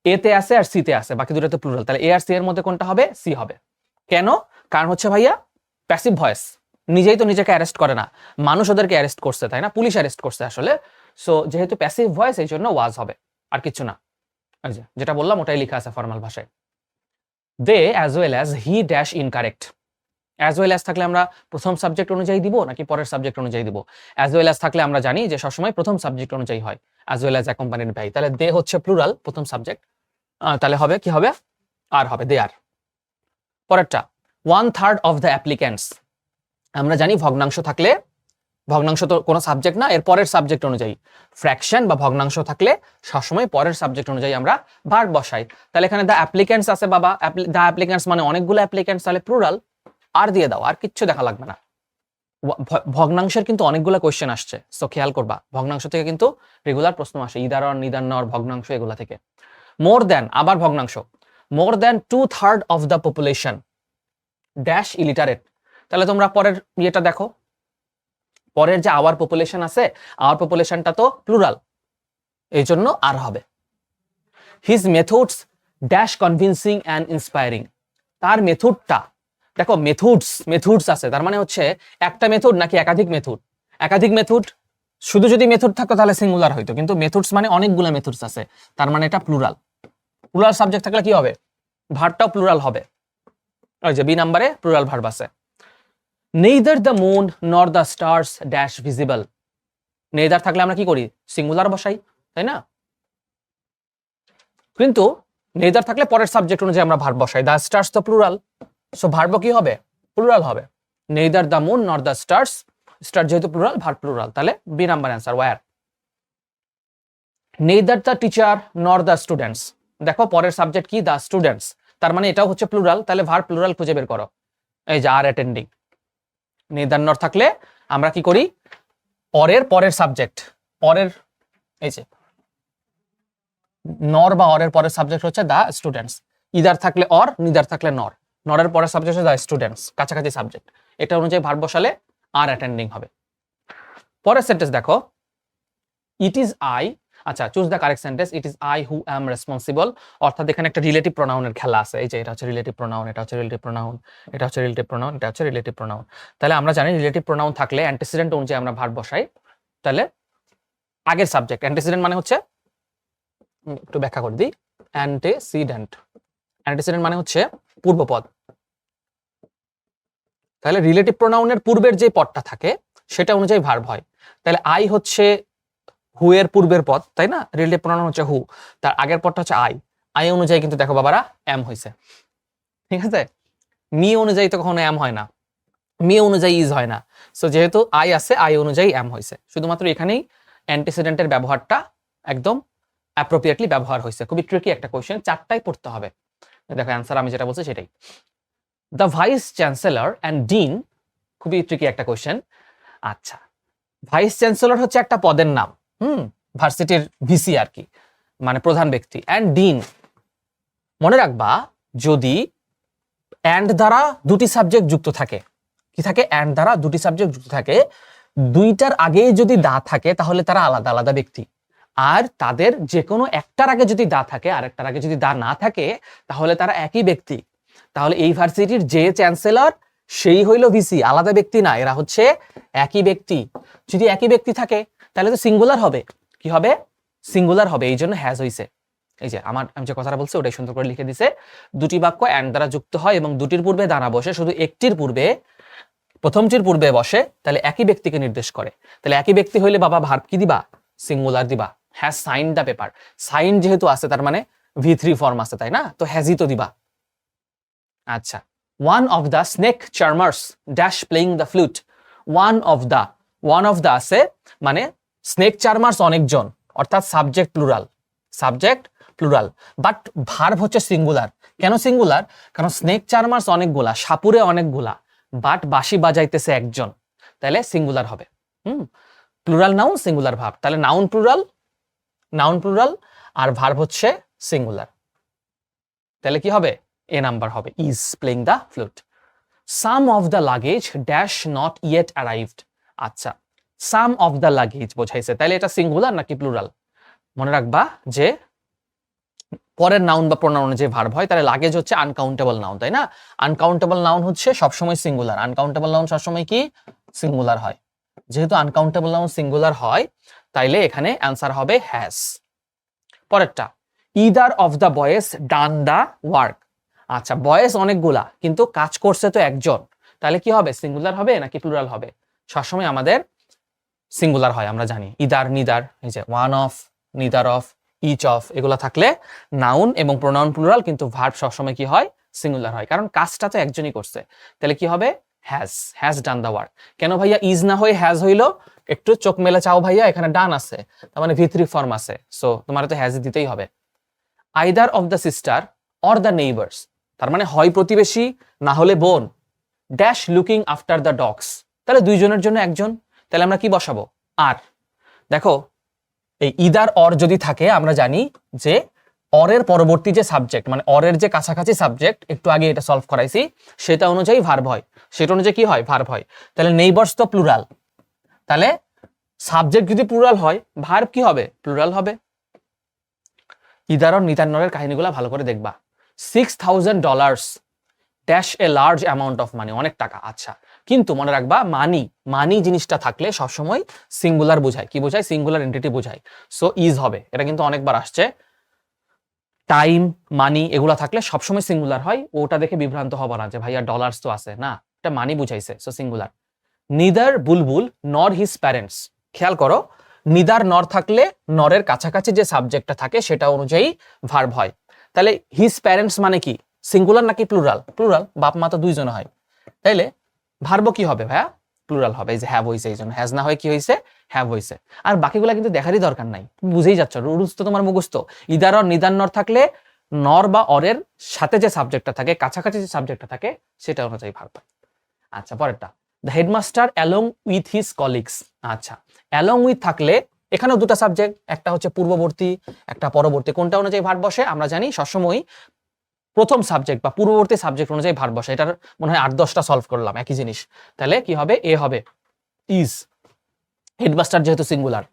এ তে আছে আর সি তে আছে, বাকি দুটোতে প্লুরাল। তাহলে এ আর সি এর মধ্যে কোনটা হবে? সি হবে। কেন? কারণ হচ্ছে ভাইয়া প্যাসিভ ভয়েস, নিজেই তো নিজেকে অ্যারেস্ট করে না, মানুষ ওদেরকে অ্যারেস্ট করছে, তাই না? পুলিশ অ্যারেস্ট করছে আসলে। সো যেহেতু প্যাসিভ ভয়েস, এই জন্য ওয়াজ হবে, আর কিছু না। যেটা বললাম ওটাই লেখা আছে ফর্মাল ভাষায়। They as well as he dash incorrect. As well as থাকলে আমরা প্রথম সাবজেক্ট অনুযায়ী দিব নাকি পরের সাবজেক্ট অনুযায়ী দিব? অ্যাজ ওয়েল অ্যাজ থাকলে আমরা জানি যে সবসময় প্রথম সাবজেক্ট অনুযায়ী হয়, as well as accompanied by. তাহলে দে হচ্ছে প্লুরাল, প্রথম সাবজেক্ট, তাহলে হবে কি হবে? আর হবে, দে আর। পরেরটা, 1/3 অফ দ্য অ্যাপ্লিক্যান্টস। আমরা জানি ভগ্নাংশ থাকলে, ভগ্নাংশ তো কোনো সাবজেক্ট না, এর পরের সাবজেক্ট অনুযায়ী। ফ্র্যাকশন বা ভগ্নাংশ থাকলে সবসময় পরের সাবজেক্ট অনুযায়ী আমরা ভার্ব বসাই। তাহলে এখানে দ্য অ্যাপ্লিক্যান্টস আছে বাবা, দ্য অ্যাপ্লিক্যান্টস মানে অনেকগুলো অ্যাপ্লিক্যান্টস, তাহলে প্লুরাল, আর দিয়ে দাও, আর কিচ্ছু দেখা লাগবে না। ভগ্নাংশের কিন্তু অনেকগুলো কোয়েশ্চেন আসছে, সো খেয়াল করবা, ভগ্নাংশ থেকে কিন্তু রেগুলার প্রশ্ন আসে, ইদার অর, নিদার নর, ভগ্নাংশ, এগুলা থেকে। মোর দেন, আবার ভগ্নাংশ, মোর দেন 2/3 of the population dash illiterate. তাহলে তোমরা পরের ইয়েটা দেখো, পরের যে আওয়ার পপুলেশন আছে, আওয়ার পপুলেশনটা তো প্লুরাল, এই জন্য আর হবে। His methods dash convincing and inspiring. তার মেথডটা দেখো, মেথডস আছে, তার মানে হচ্ছে একটা মেথড নাকি একাধিক মেথড। একাধিক মেথড, শুধু যদি মেথড থাকতো তাহলে সিঙ্গুলার হইতো, কিন্তু মেথডস মানে অনেকগুলো মেথডস আছে, তার মানে এটা প্লুরাল। প্লুরাল সাবজেক্ট থাকলে কি হবে? ভার্বটাও প্লুরাল হবে। ওই যে বি নাম্বারে প্লুরাল ভার্ব আছে। Neither the moon nor the stars dash visible. Neither থাকলে আমরা কি করি? সিঙ্গুলার বসাই, তাই না? কিন্তু নেইদার থাকলে পরের সাবজেক্ট অনুযায়ী আমরা ভার্ব বসাই। দ্য স্টার্স তো প্লুরাল, সো ভার্ব কি হবে? প্লুরাল হবে। Neither the moon nor the stars, star যেহেতু প্লুরাল, ভার্ব প্লুরাল, তাহলে B number answer, were. Neither the teacher nor the students. দেখো পরের সাবজেক্ট কি? দ্য স্টুডেন্টস, তার মানে এটাও হচ্ছে প্লুরাল, তাহলে ভার্ব প্লুরাল খুঁজে বের করো। এই যে আর অ্যাটেন্ডিং। নেইদার নর থাকলে আমরা কি করি? অরের পরের সাবজেক্ট, অরের, এই যে নর বা অরের পরের সাবজেক্ট হচ্ছে দ্য স্টুডেন্টস। ইদার থাকলে অর, নিদার থাকলে নর, নরের পরের সাবজেক্ট হচ্ছে দ্য স্টুডেন্টস, কাছাকাছি সাবজেক্ট। এটা অনুযায়ী ভার্ব বসালে আর অ্যাটেন্ডিং হবে। পরের সেন্টেন্স দেখো, ইট ইজ আই আচ্ছা, choose the correct sentence, it is I who am responsible. অর্থাৎ এখানে একটা রিলেটিভ প্রোনাউনের খেলা আছে। এই যে এটা হচ্ছে রিলেটিভ প্রোনাউন, এটা হচ্ছে রিলেটিভ প্রোনাউন, এটা হচ্ছে রিলেটিভ প্রোনাউন, এটা হচ্ছে রিলেটিভ প্রোনাউন। তাহলে আমরা জানি রিলেটিভ প্রোনাউন থাকলে অ্যান্টিসিডেন্ট অনুযায়ী আমরা ভার্ব বসাই। তাহলে আগের সাবজেক্ট, অ্যান্টিসিডেন্ট মানে হচ্ছে, একটু ব্যাখ্যা করে দিই, অ্যান্টিসিডেন্ট, অ্যান্টিসিডেন্ট মানে হচ্ছে পূর্বপদ। তাহলে রিলেটিভ প্রোনাউনের পূর্বের যে পদটা থাকে সেটা অনুযায়ী ভার্ব হয়। তাহলে আই হচ্ছে হু এর পূর্বের পদ, তাই না? রিলেটিভ প্রোনাউন হচ্ছে হু, তার আগের পদটা হচ্ছে আই। আই অনুযায়ী কিন্তু দেখো বাবারা এম হইছে, ঠিক আছে? মি অনুযায়ী তো কখনো এম হয় না, মি অনুযায়ী ইজ হয় না। সো যেহেতু আই আছে, আই অনুযায়ী এম হইছে। শুধুমাত্র এখানেই অ্যান্টিসিডেন্টের ব্যবহারটা একদম অ্যাপ্রোপ্রিয়েটলি ব্যবহার হয়েছে। খুবই ট্রিকি একটা কোয়েশ্চেন, চারটাই পড়তে হবে। দেখো অ্যান্সার আমি যেটা বলছি সেটাই। The vice chancellor and dean, খুবই ট্রিকি একটা কোয়েশ্চেন। আচ্ছা, ভাইস চ্যান্সেলর হচ্ছে একটা পদের নাম, ভার্সিটির ভিসি আর কি, মানে প্রধান ব্যক্তি। অ্যান্ড ডিন, মনে রাখবা যদি অ্যান্ড দ্বারা দুটি সাবজেক্ট যুক্ত থাকে, কি থাকে? অ্যান্ড দ্বারা দুটি সাবজেক্ট যুক্ত থাকে, দুইটার আগেই যদি দা থাকে তাহলে তারা আলাদা আলাদা ব্যক্তি। আর তাদের যে কোনো একটার আগে যদি দা থাকে আর একটার আগে যদি দা না থাকে তাহলে তারা একই ব্যক্তি। তাহলে এই ভার্সিটির যে চ্যান্সেলর সেই হইল ভিসি, আলাদা ব্যক্তি না, এরা হচ্ছে একই ব্যক্তি। যদি একই ব্যক্তি থাকে তাহলে তো সিঙ্গুলার হবে। কি হবে? সিঙ্গুলার হবে, এই জন্য হ্যাজ হইছে। এই যে আমি যে কথাটা বলছি ওটাই সুন্দর করে লিখে দিছে। দুটি বাক্য অ্যান্ড দ্বারা যুক্ত হয় এবং দুটির পূর্বে দানা বসে, শুধু একটির পূর্বে, প্রথমটির পূর্বে বসে, তাহলে একই ব্যক্তিকে নির্দেশ করে। তাহলে একই ব্যক্তি হইলে বাবা ভার্ব কি দিবা? সিঙ্গুলার দিবা। Has sign the paper, sign যেহেতু আছে তার মানে V3 ফর্ম আছে, তাই না? তো হ্যাজই তো দিবা। আচ্ছা, one of the snake charmers dash playing the flute. One of the আছে মানে স্নেক চার্মার্স অনেকজন, অর্থাৎ subject plural, subject plural, but verb হচ্ছে সিঙ্গুলার। কেন সিঙ্গুলার? কারণ স্নেক চার্মার্স অনেকগুলা, সাপুরে অনেকগুলা, বাট বাঁশি বাজাইতেছে একজন, তাহলে সিঙ্গুলার হবে। প্লুরাল নাউন, সিঙ্গুলার ভার্ব, তাহলে নাউন প্লুরাল আর ভার্ব হচ্ছে সিঙ্গুলার। তাহলে কি হবে? এ নাম্বার হবে, is playing the flute. Some of the luggage dash not yet arrived. আচ্ছা, সাম অফ দ্য লাগেজ বোঝাইছে, তাহলে এটা সিঙ্গুলার নাকি প্লুরাল? মনে রাখবা যে পরের নাউন বা প্রোনাউনে যে ভার্ব হয়, তাহলে লাগেজ হচ্ছে আনকাউন্টেবল নাউন, তাই না? আনকাউন্টেবল নাউন হচ্ছে সবসময় সিঙ্গুলার, আনকাউন্টেবল নাউন সবসময় কি? সিঙ্গুলার হয়। যেহেতু আনকাউন্টেবল নাউন সিঙ্গুলার হয়, তাইলে এখানে অ্যান্সার হবে হ্যাজ। পরেরটা, either of the boys done the work. আচ্ছা, বয়েজ অনেকগুলা কিন্তু কাজ করছে তো একজন, তাহলে কি হবে? সিঙ্গুলার হবে নাকি প্লুরাল হবে? সবসময় আমাদের সিঙ্গুলার হয়, আমরা জানি। ইদার, নিদার, এই যে one of, neither of, each of, এগুলা থাকলে নাউন এবং প্রোনাউন প্লুরাল, কিন্তু ভার্ব সবসময় কি হয়? সিঙ্গুলার হয়, কারণ কাজটা তো একজনই করছে। তাহলে কি হবে? Has done the work. কেন ভাইয়া ইজ না হয়ে হ্যাজ হইলো? একটু চোখ মেলে চাও ভাইয়া, এখানে ডান আছে, তার মানে V3 ফর্ম আছে, সো তোমার তো হ্যাজ দিতেই হবে। Either of the sister or the neighbours, তার মানে হয় প্রতিবেশী না হলে বোন, dash looking after the dogs, তাহলে দুইজনের জন্য একজন, তাহলে আমরা কি বসাবো? আর। দেখো এই ইদার অর যদি থাকে, আমরা জানি যে অরের পরবর্তী যে সাবজেক্ট, মানে অরের যে কাছাকাছি সাবজেক্ট, একটু আগে এটা সলভ করাইছি, সেটা অনুযায়ী ভার্ব হয়, সেটা অনুযায়ী কি হয়? ভার্ব হয়। তাহলে নেইবার্স তো প্লুরাল, তাহলে সাবজেক্ট যদি প্লুরাল হয়, ভার্ব কি হবে? প্লুরাল হবে। ইদার অর নিদার নরের কাহিনীগুলো ভালো করে দেখবা। $6,000 dash a large amount of money, অনেক টাকা। আচ্ছা, কিন্তু মনে রাখবা মানি জিনিসটা থাকলে সবসময় সিঙ্গুলার বোঝায়। কি বোঝায়? সিঙ্গুলার এন্টিটি বোঝায়। সো ইজ হবে, এটা কিন্তু অনেকবার আসছে। টাইম, মানি এগুলা থাকলে সবসময় সিঙ্গুলার হয়, ওটা দেখে বিভ্রান্ত হবা না যে ভাইয়া ডলার্স তো আছে না, এটা মানি বুঝাইছে, সো সিঙ্গুলার। নিদার বুলবুল নর হিজ প্যারেন্টস, খেয়াল করো, নিদার নর থাকলে নরের কাছাকাছি যে সাবজেক্টটা থাকে সেটা অনুযায়ী ভার্ব হয়। তাহলে হিজ প্যারেন্টস মানে কি? সিঙ্গুলার নাকি প্লুরাল? প্লুরাল, বাপ মা তো দুইজন হয়, তাইলে ভার্ব কি হবে ভাইয়া? প্লুরাল হবে। এই যে হ্যাভ হইছে, এই জন্য হ্যাজ না হয় কি হইছে? হ্যাভ হইছে। আর বাকিগুলা কিন্তু দেখারই দরকার নাই, বুঝেই যাচ্ছ, রুলস তো তোমার মুখস্থ। ইদার অর নিদার নর থাকলে নর বা অরের সাথে যে সাবজেক্টটা থাকে, কাছাকাছি যে সাবজেক্টটা থাকে, সেটা অনুযায়ী ভার্ব হয়। আচ্ছা, পরেরটা, the headmaster along with his colleagues. আচ্ছা, অ্যালং উইথ থাকলে এখানেও দুটো সাবজেক্ট, একটা হচ্ছে পূর্ববর্তী, একটা পরবর্তী, কোনটা অনুযায়ী ভার্ব বসে? আমরা জানি সবসময় প্রথম সাবজেক্ট বা পূর্ববর্তী সাবজেক্ট অনুযায়ী ভার্ব বসে। এটার মনে হয় 8-10টা সলভ করলাম, একই জিনিস। তাহলে কি হবে? এ হবে, ইজ। হেডমাস্টার যেহেতু সিঙ্গুলার,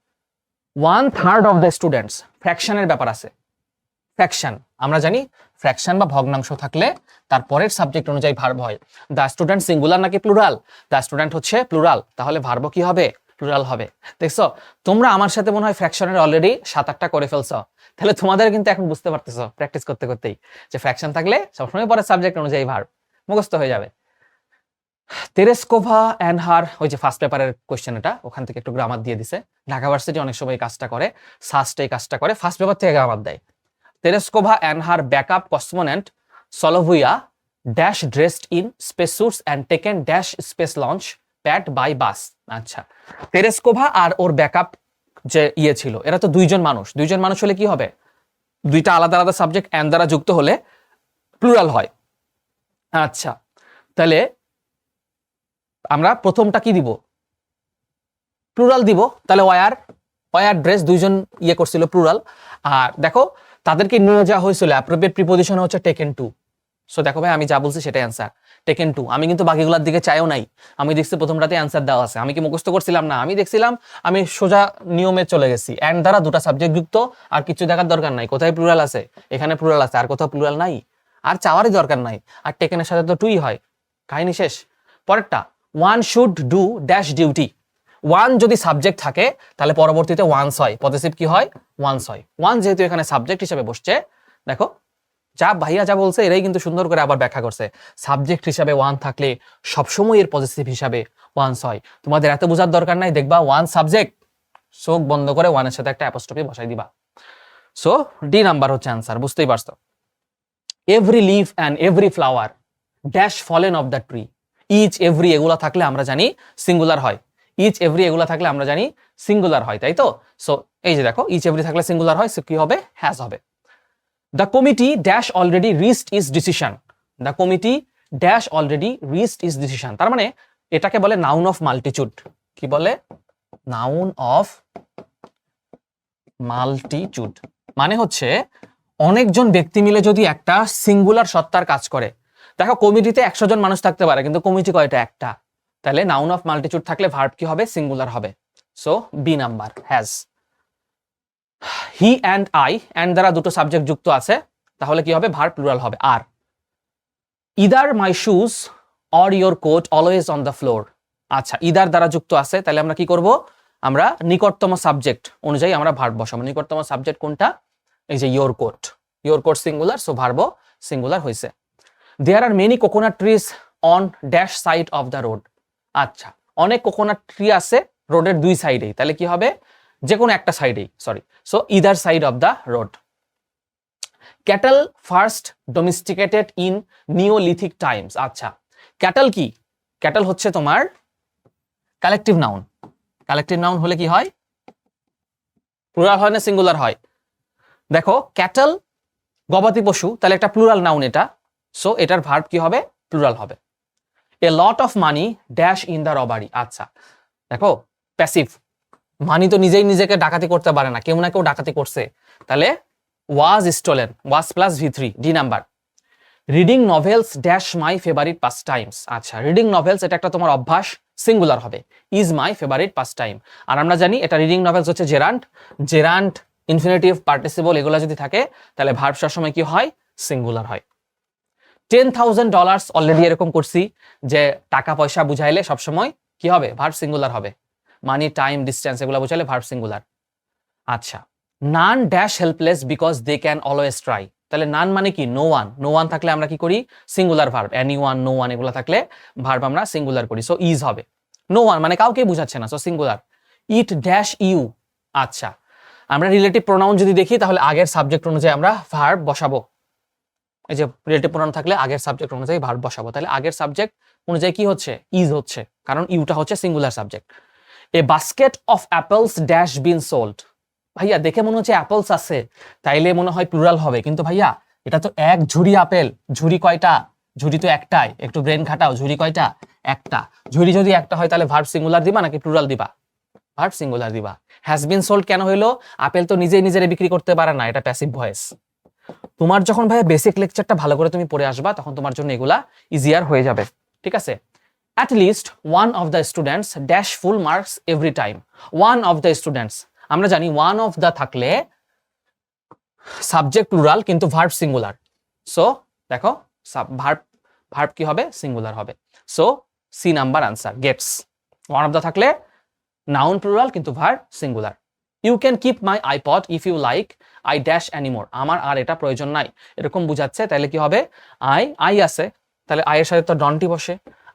1/3 অফ দ্য স্টুডেন্টস, ফ্র্যাকশনের ব্যাপার আছে। ফ্র্যাকশন আমরা জানি, ফ্র্যাকশন বা ভগ্নাংশ থাকলে তারপরের সাবজেক্ট অনুযায়ী ভার্ব হয়। দ্য স্টুডেন্ট সিঙ্গুলার নাকি প্লুরাল? দ্য স্টুডেন্ট হচ্ছে প্লুরাল, তাহলে ভার্ব কি হবে? প্লুরাল হবে। দেখছো, তোমরা আমার সাথে মনে হয় ফ্র্যাকশনের অলরেডি 7-8টা করে ফেলছো, তাহলে তোমাদের কিন্তু এখন বুঝতে পারতেছো প্র্যাকটিস করতে করতেই যে ফ্র্যাকশন থাকলে সবসময় পরে সাবজেক্ট অনুযায়ী ভার্ব মুখস্থ হয়ে যাবে। তেরেস্কোভা অ্যান্ড হার, ওই যে ফার্স্ট পেপারের কোয়েশ্চেন, এটা ওখান থেকে একটু গ্রামার দিয়ে দিছে। ঢাকা ভার্সিটি অনেক সময় এই কাজটা করে, সাস্টে এই কাজটা করে, ফার্স্ট পেপার থেকে গ্রামার দেয়। Tereshkova and her backup cosmonaut Solovyova dash dressed in space suits and taken dash space launch pad by bus. আচ্ছা, তেরেস্কোভা আর ওর ব্যাকআপ যে ইয়ে ছিল, এরা তো দুইজন মানুষ হলে কি হবে? দুইটা আলাদা আলাদা সাবজেক্ট অ্যান্ড দ্বারা যুক্ত হলে প্লুরাল হয়। আচ্ছা, তাহলে আমরা প্রথমটা কি দিব? প্লুরাল দিব। তাহলে ওয়ার ড্রেস দুইজন ইয়ে করছিল, প্লুরাল। আর দেখো তাদেরকে নিয়ে যাওয়া হয়েছিল, অ্যাপ্রোপ্রিয়েট প্রিপোজিশন হচ্ছে টেকেন টু। সো দেখো ভাই, আমি যা বলছি সেটাই অ্যান্সার, টেকেন টু। আমি কিন্তু বাকিগুলোর দিকে চাইও নাই, আমি দেখছি প্রথমটাতে অ্যান্সার দেওয়া আছে। আমি কি মুখস্থ করছিলাম না? আমি দেখছিলাম, আমি সোজা নিয়মে চলে গেছি। অ্যান্ড দ্বারা দুটা সাবজেক্ট যুক্ত, আর কিছু দেখার দরকার নাই। কোথায় প্লুরাল আছে? এখানে প্লুরাল আছে, আর কোথাও প্লুরাল নাই, আর চাওয়ারই দরকার নাই। আর টেকেনের সাথে তো টুই হয়, কাহিনী শেষ। পরেরটা, one should do dash duty. One যদি সাবজেক্ট থাকে তাহলে পরবর্তীতে ওয়ান্স হয়, পজিটিভ কি হয়? ওয়ান্স হয়। ওয়ান যেহেতু এখানে সাবজেক্ট হিসেবে বসছে, দেখো যা ভাইয়া যা বলছে এরাই কিন্তু সুন্দর করে আবার ব্যাখ্যা করছে। সাবজেক্ট হিসাবে ওয়ান থাকলে সবসময় এর পজিটিভ হিসাবে ওয়ান্স হয়। তোমাদের এত বোঝার দরকার নাই, দেখবা ওয়ান সাবজেক্ট, চোখ বন্ধ করে ওয়ানের সাথে একটা অ্যাপোস্ট্রফি বসাই দিবা। সো ডি নাম্বার হচ্ছে অ্যান্সার, বুঝতেই পারছো। Every leaf and every flower dash fallen of the tree. Each every এগুলা থাকলে আমরা জানি সিঙ্গুলার হয়। ইচ এভরি এগুলা থাকলে আমরা জানি সিঙ্গুলার হয়, তাই তো? সো এই যে দেখো, ইচ এভরি থাকলে সিঙ্গুলার হয়, সো কি হবে? হ্যাজ হবে। The committee dash already reached is decision. The committee dash already reached is decision, তার মানে এটাকে বলে নাউন অফ মাল্টিচুড। কি বলে? Noun of multitude. মানে হচ্ছে অনেকজন ব্যক্তি মিলে যদি একটা সিঙ্গুলার সত্তার কাজ করে। দেখো কমিটিতে 100 জন মানুষ থাকতে পারে, কিন্তু কমিটি কয়টা? একটা। তাহলে নাউন অফ মাল্টিচুড থাকলে ভার্ব কি হবে? সিঙ্গুলার হবে। So B number, has. He and I, and দ্বারা দুটো সাবজেক্ট যুক্ত আছে, তাহলে কি হবে? ভার্ব প্লুরাল হবে। আর either my shoes or your coat always on the floor. আচ্ছা, ইদার দ্বারা যুক্ত আছে, তাহলে আমরা কি করব? আমরা নিকটতম সাবজেক্ট অনুযায়ী আমরা ভার্ব বসাবো। নিকটতম সাবজেক্ট কোনটা? এই যে your coat. Your coat singular, so verb singular হয়েছে। There are many coconut trees on dash side of the road. আচ্ছা, অনেক কোকোনাট ট্রি আছে রোডের দুই সাইডেই, তাহলে কি হবে? যে কোনো একটা সাইডেই, sorry. So either side of the road. Cattle first domesticated in neolithic Times. আচ্ছা, ক্যাটল কি? ক্যাটল হচ্ছে তোমার কালেকটিভ নাউন। কালেকটিভ নাউন হলে কি হয়? প্লুরাল হয় না সিঙ্গুলার হয়? দেখো ক্যাটল গবাদি পশু, তাহলে একটা প্লুরাল নাউন এটা, সো এটার ভার্ব কি হবে? প্লুরাল হবে। A lot of money dash in the robbery. আচ্ছা, দেখো প্যাসিভ, মানি তো নিজেই নিজেকে ডাকাতি করতে পারে না, কেউ না কেউ ডাকাতি করছে, তাহলে was stolen, was plus V3, D number. Reading novels dash my favourite pastimes. আচ্ছা, রিডিং নভেলস এটা একটা তোমার অভ্যাস, সিঙ্গুলার হবে। Is my favourite pastime. আর আমরা জানি এটা রিডিং নভেলস হচ্ছে জেরান্ট, জেরান্ট ইনফিনিটিভ পার্টিসিপল এগুলো যদি থাকে তাহলে ভার্ব সবসময় কি হয়? সিঙ্গুলার হয়। $10,000 অলরেডি এরকম করছি যে টাকা পয়সা বুঝাইলে সবসময় কি হবে? ভার্ব সিঙ্গুলার হবে। মানি, টাইম, ডিস্টেন্স এগুলো বুঝাইলে ভার্ব সিঙ্গুলার। আচ্ছা, none dash helpless because they can always try. তাহলে নান মানে কি? No one. নো ওয়ান থাকলে আমরা কি করি? Singular verb. Any one, no one এগুলো থাকলে ভার্ব আমরা সিঙ্গুলার করি, সো ইজ হবে। নো ওয়ান মানে কাউকে বুঝাচ্ছে না, so singular. It dash you. আচ্ছা, আমরা রিলেটিভ প্রোনাউন যদি দেখি তাহলে আগের সাবজেক্ট অনুযায়ী আমরা ভার্ব বসাবো। এই যে রিলেটিভ প্রোনাউন থাকলে আগের সাবজেক্ট অনুযায়ী ভার্ব বসাবো, তাহলে আগের সাবজেক্ট অনুযায়ী কি হচ্ছে? ইজ হচ্ছে, কারণ ইউটা হচ্ছে singular subject. A basket of apples dash been sold. ভাইয়া দেখে মনে হচ্ছে অ্যাপলস আছে, তাইলে মনে হয় প্লুরাল হবে, কিন্তু ভাইয়া এটা তো এক ঝুড়ি আপেল। ঝুড়ি কয়টা? ঝুড়ি তো একটাই, একটু ব্রেন খাটাও। ঝুড়ি কয়টা? একটা। ঝুড়ি যদি একটা হয় তাহলে ভার্ব সিঙ্গুলার দিবা নাকি প্লুরাল দিবা? ভার্ব সিঙ্গুলার দিবা। হ্যাজ বিন সোল্ড কেন হইলো? আপেল তো নিজেই নিজেরে বিক্রি করতে পারে না, এটা প্যাসিভ ভয়েস। তোমার যখন ভাইয়া বেসিক লেকচারটা ভালো করে তুমি পড়ে আসবা তখন তোমার জন্য এগুলা ইজিয়ার হয়ে যাবে, ঠিক আছে? At least one of the students dash full marks every time. One of the students, আমরা জানি ওয়ান অফ দ্য থাকলে সাবজেক্ট প্লুরাল কিন্তু ভার্ব সিঙ্গুলার। সো দেখো ভার্ব কি হবে? সিঙ্গুলার হবে। So C number answer gets. One of the থাকলে নাউন প্লুরাল কিন্তু verb singular. You can keep my iPod if you like I dash anymore. আমার আর এটা প্রয়োজন নাই, এরকম বুঝাচ্ছে। তাহলে কি হবে? আই আছে, তাহলে আই এর সাথে তো ডন্টই বসে।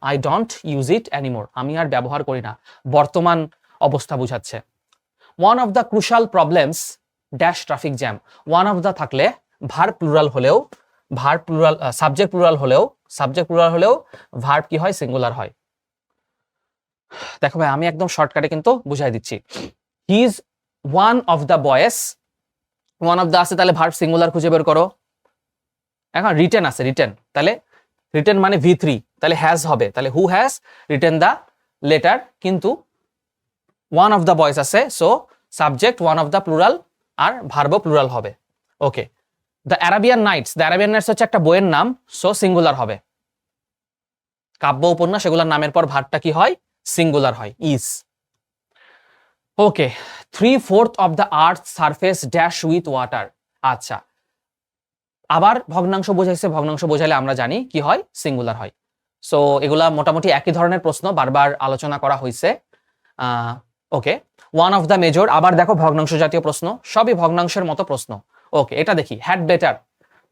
I don't use it anymore, আমি আর ব্যবহার করি না, বর্তমান অবস্থা বুঝাচ্ছে। One of the crucial problems dash traffic jam. One of the থাকলে ভার্ব প্লুরাল হলেও, সাবজেক্ট প্লুরাল হলেও ভার্ব কি হয়? সিঙ্গুলার হয়। দেখো ভাই, আমি একদম শর্টকাটে কিন্তু বুঝাই দিচ্ছি। He is one of the বয়েস। ওয়ান অফ দ্য আছে, তাহলে ভার্ব সিঙ্গুলার খুঁজে বের করো। এখন রিটেন আছে, তাহলে রিটেন মানে V3, তাহলে হ্যাজ হবে, তাহলে who has written the letter, কিন্তু ওয়ান অফ দ্য বয়েস আছে, so subject one of the plural আর ভার্বও প্লুরাল হবে। ওকে, দ্য অ্যারাবিয়ান নাইটস হচ্ছে একটা বইয়ের নাম, সো সিঙ্গুলার হবে। কাব্য উপন্যাস এগুলোর নামের পর ভার্বটা কি হয়? সিঙ্গুলার হয়, is. Okay, 3/4 of the earth surface dash with water. আচ্ছা, আবার ভগ্নাংশ বোঝাইছে, ভগ্নাংশ বোঝাইলে আমরা জানি কি হয়? সিঙ্গুলার হয়। সো এগুলা মোটামুটি একই ধরনের প্রশ্ন, বারবার আলোচনা করা হয়েছে। ওকে, ওয়ান অফ দ্য মেজর, আবার দেখো ভগ্নাংশ জাতীয় প্রশ্ন, সবই ভগ্নাংশের মতো প্রশ্ন। ওকে, এটা দেখি, হ্যাড বেটার।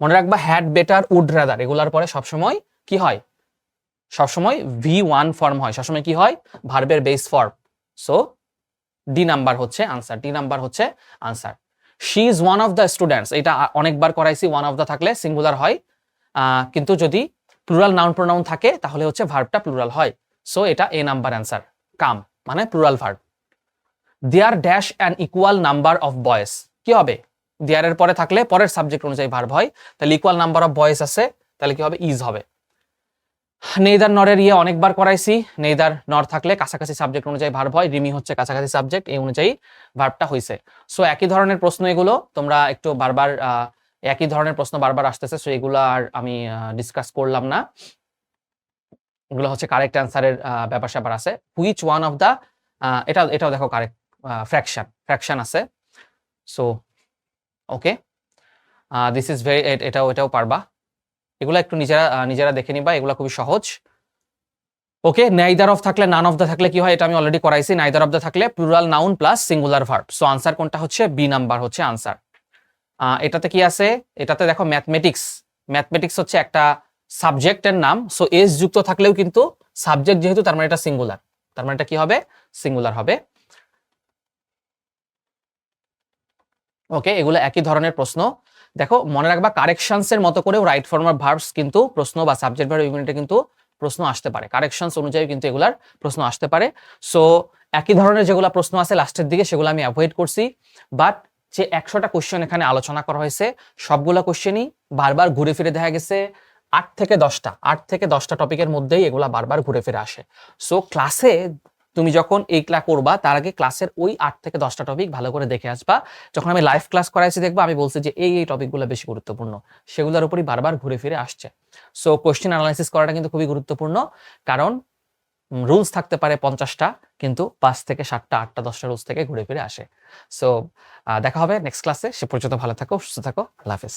মনে রাখবা, হ্যাড বেটার, উড রাদার এগুলার পরে সবসময় কি হয়? সবসময় V1 ফর্ম হয়, সবসময় কি হয়? ভার্বের base form. So D number হচ্ছে আনসার, ডি নাম্বার হচ্ছে answer. She is one of the students, এটা অনেকবার করাইছি, ওয়ান অফ দ্য থাকলে সিঙ্গুলার হয়, কিন্তু যদি প্লুরাল নাউন প্রোনাউন থাকে তাহলে হচ্ছে ভার্বটা প্লুরাল হয়। সো এটা এ নাম্বার অ্যান্সার, কাম মানে plural verb. There dash an equal number of boys, কি হবে? দেয়ার এর পরে থাকলে পরের সাবজেক্ট অনুযায়ী ভার্ব হয়, তাহলে ইকুয়াল নাম্বার অফ বয়েস আছে, তাহলে কি হবে? ইজ হবে। নেইদার নরের অনেকবার করাইছি, নেইদার নর থাকলে কাছাকাছি সাবজেক্ট অনুযায়ী ভার্ব হয়, রিমি হচ্ছে কাছাকাছি সাবজেক্ট, এই অনুযায়ী ভার্বটা হইছে। সো একই ধরনের প্রশ্ন এগুলো, তোমরা একটু বারবার একই ধরনের প্রশ্ন বারবার আসতেছে, সো এগুলো আর আমি ডিসকাস করলাম না। এগুলো হচ্ছে কারেক্ট অ্যান্সারের ব্যাপার স্যাপার আছে। হুইচ ওয়ান অফ দ্য, এটাও দেখো কারেক্ট, ফ্র্যাকশন আছে। So okay, this is very, এটাও পারবা। এগুলো একটু নিজেরা দেখে নিবা, এগুলো খুবই সহজ। ওকে, নাইদার অফ থাকলে, নান অফ দ্য থাকলে কি হয়? এটা আমি অলরেডি করাইছি। নাইদার অফ দ্য থাকলে plural noun plus singular verb. So answer কোনটা হচ্ছে? বি নাম্বার হচ্ছে আনসার। এটাতে কি আছে? এটাতে দেখো ম্যাথমেটিক্স হচ্ছে একটা সাবজেক্টের নাম, সো এস যুক্ত থাকলেও কিন্তু সাবজেক্ট যেহেতু, তার মানে এটা সিঙ্গুলার, তার মানে এটা কি হবে? সিঙ্গুলার হবে। ওকে, এগুলো একই ধরনের প্রশ্ন। দেখো মনে রাখবা, কারেকশনস এর মতো করেও রাইট ফর্ম অফ ভার্বস কিন্তু প্রশ্ন, বা সাবজেক্ট ভার্ব ইউনিটে কিন্তু প্রশ্ন আসতে পারে, কারেকশনস অনুযায়ী কিন্তু এগুলার প্রশ্ন আসতে পারে। সো একই ধরনের যেগুলো প্রশ্ন আছে লাস্টের দিকে, সেগুলো আমি অ্যাভয়েড করছি। বাট যে 100টা কোশ্চেন এখানে আলোচনা করা হয়েছে, সবগুলো কোশ্চেনই বারবার ঘুরে ফিরে দেখা গেছে 8 থেকে 10টা টপিকের মধ্যেই এগুলা বারবার ঘুরে ফিরে আসে। সো ক্লাসে তুমি যখন এইগুলা করবা, তার আগে ক্লাসের ওই 8 থেকে 10টা টপিক ভালো করে দেখে আসবা। যখন আমি লাইভ ক্লাস করাইছি দেখবা, আমি বলছি যে এই টপিকগুলো বেশি গুরুত্বপূর্ণ, সেগুলোর উপরই বারবার ঘুরে ফিরে আসছে। সো কোশ্চেন অ্যানালাইসিস করাটা কিন্তু খুবই গুরুত্বপূর্ণ, কারণ রুলস থাকতে পারে 50টা, কিন্তু 5 থেকে 7টা, 8টা, 10টা রুলস থেকে ঘুরে ফিরে আসে। সো দেখা হবে নেক্সট ক্লাসে, সে পর্যন্ত ভালো থাকো, সুস্থ থাকো, আল্লাহ হাফেজ।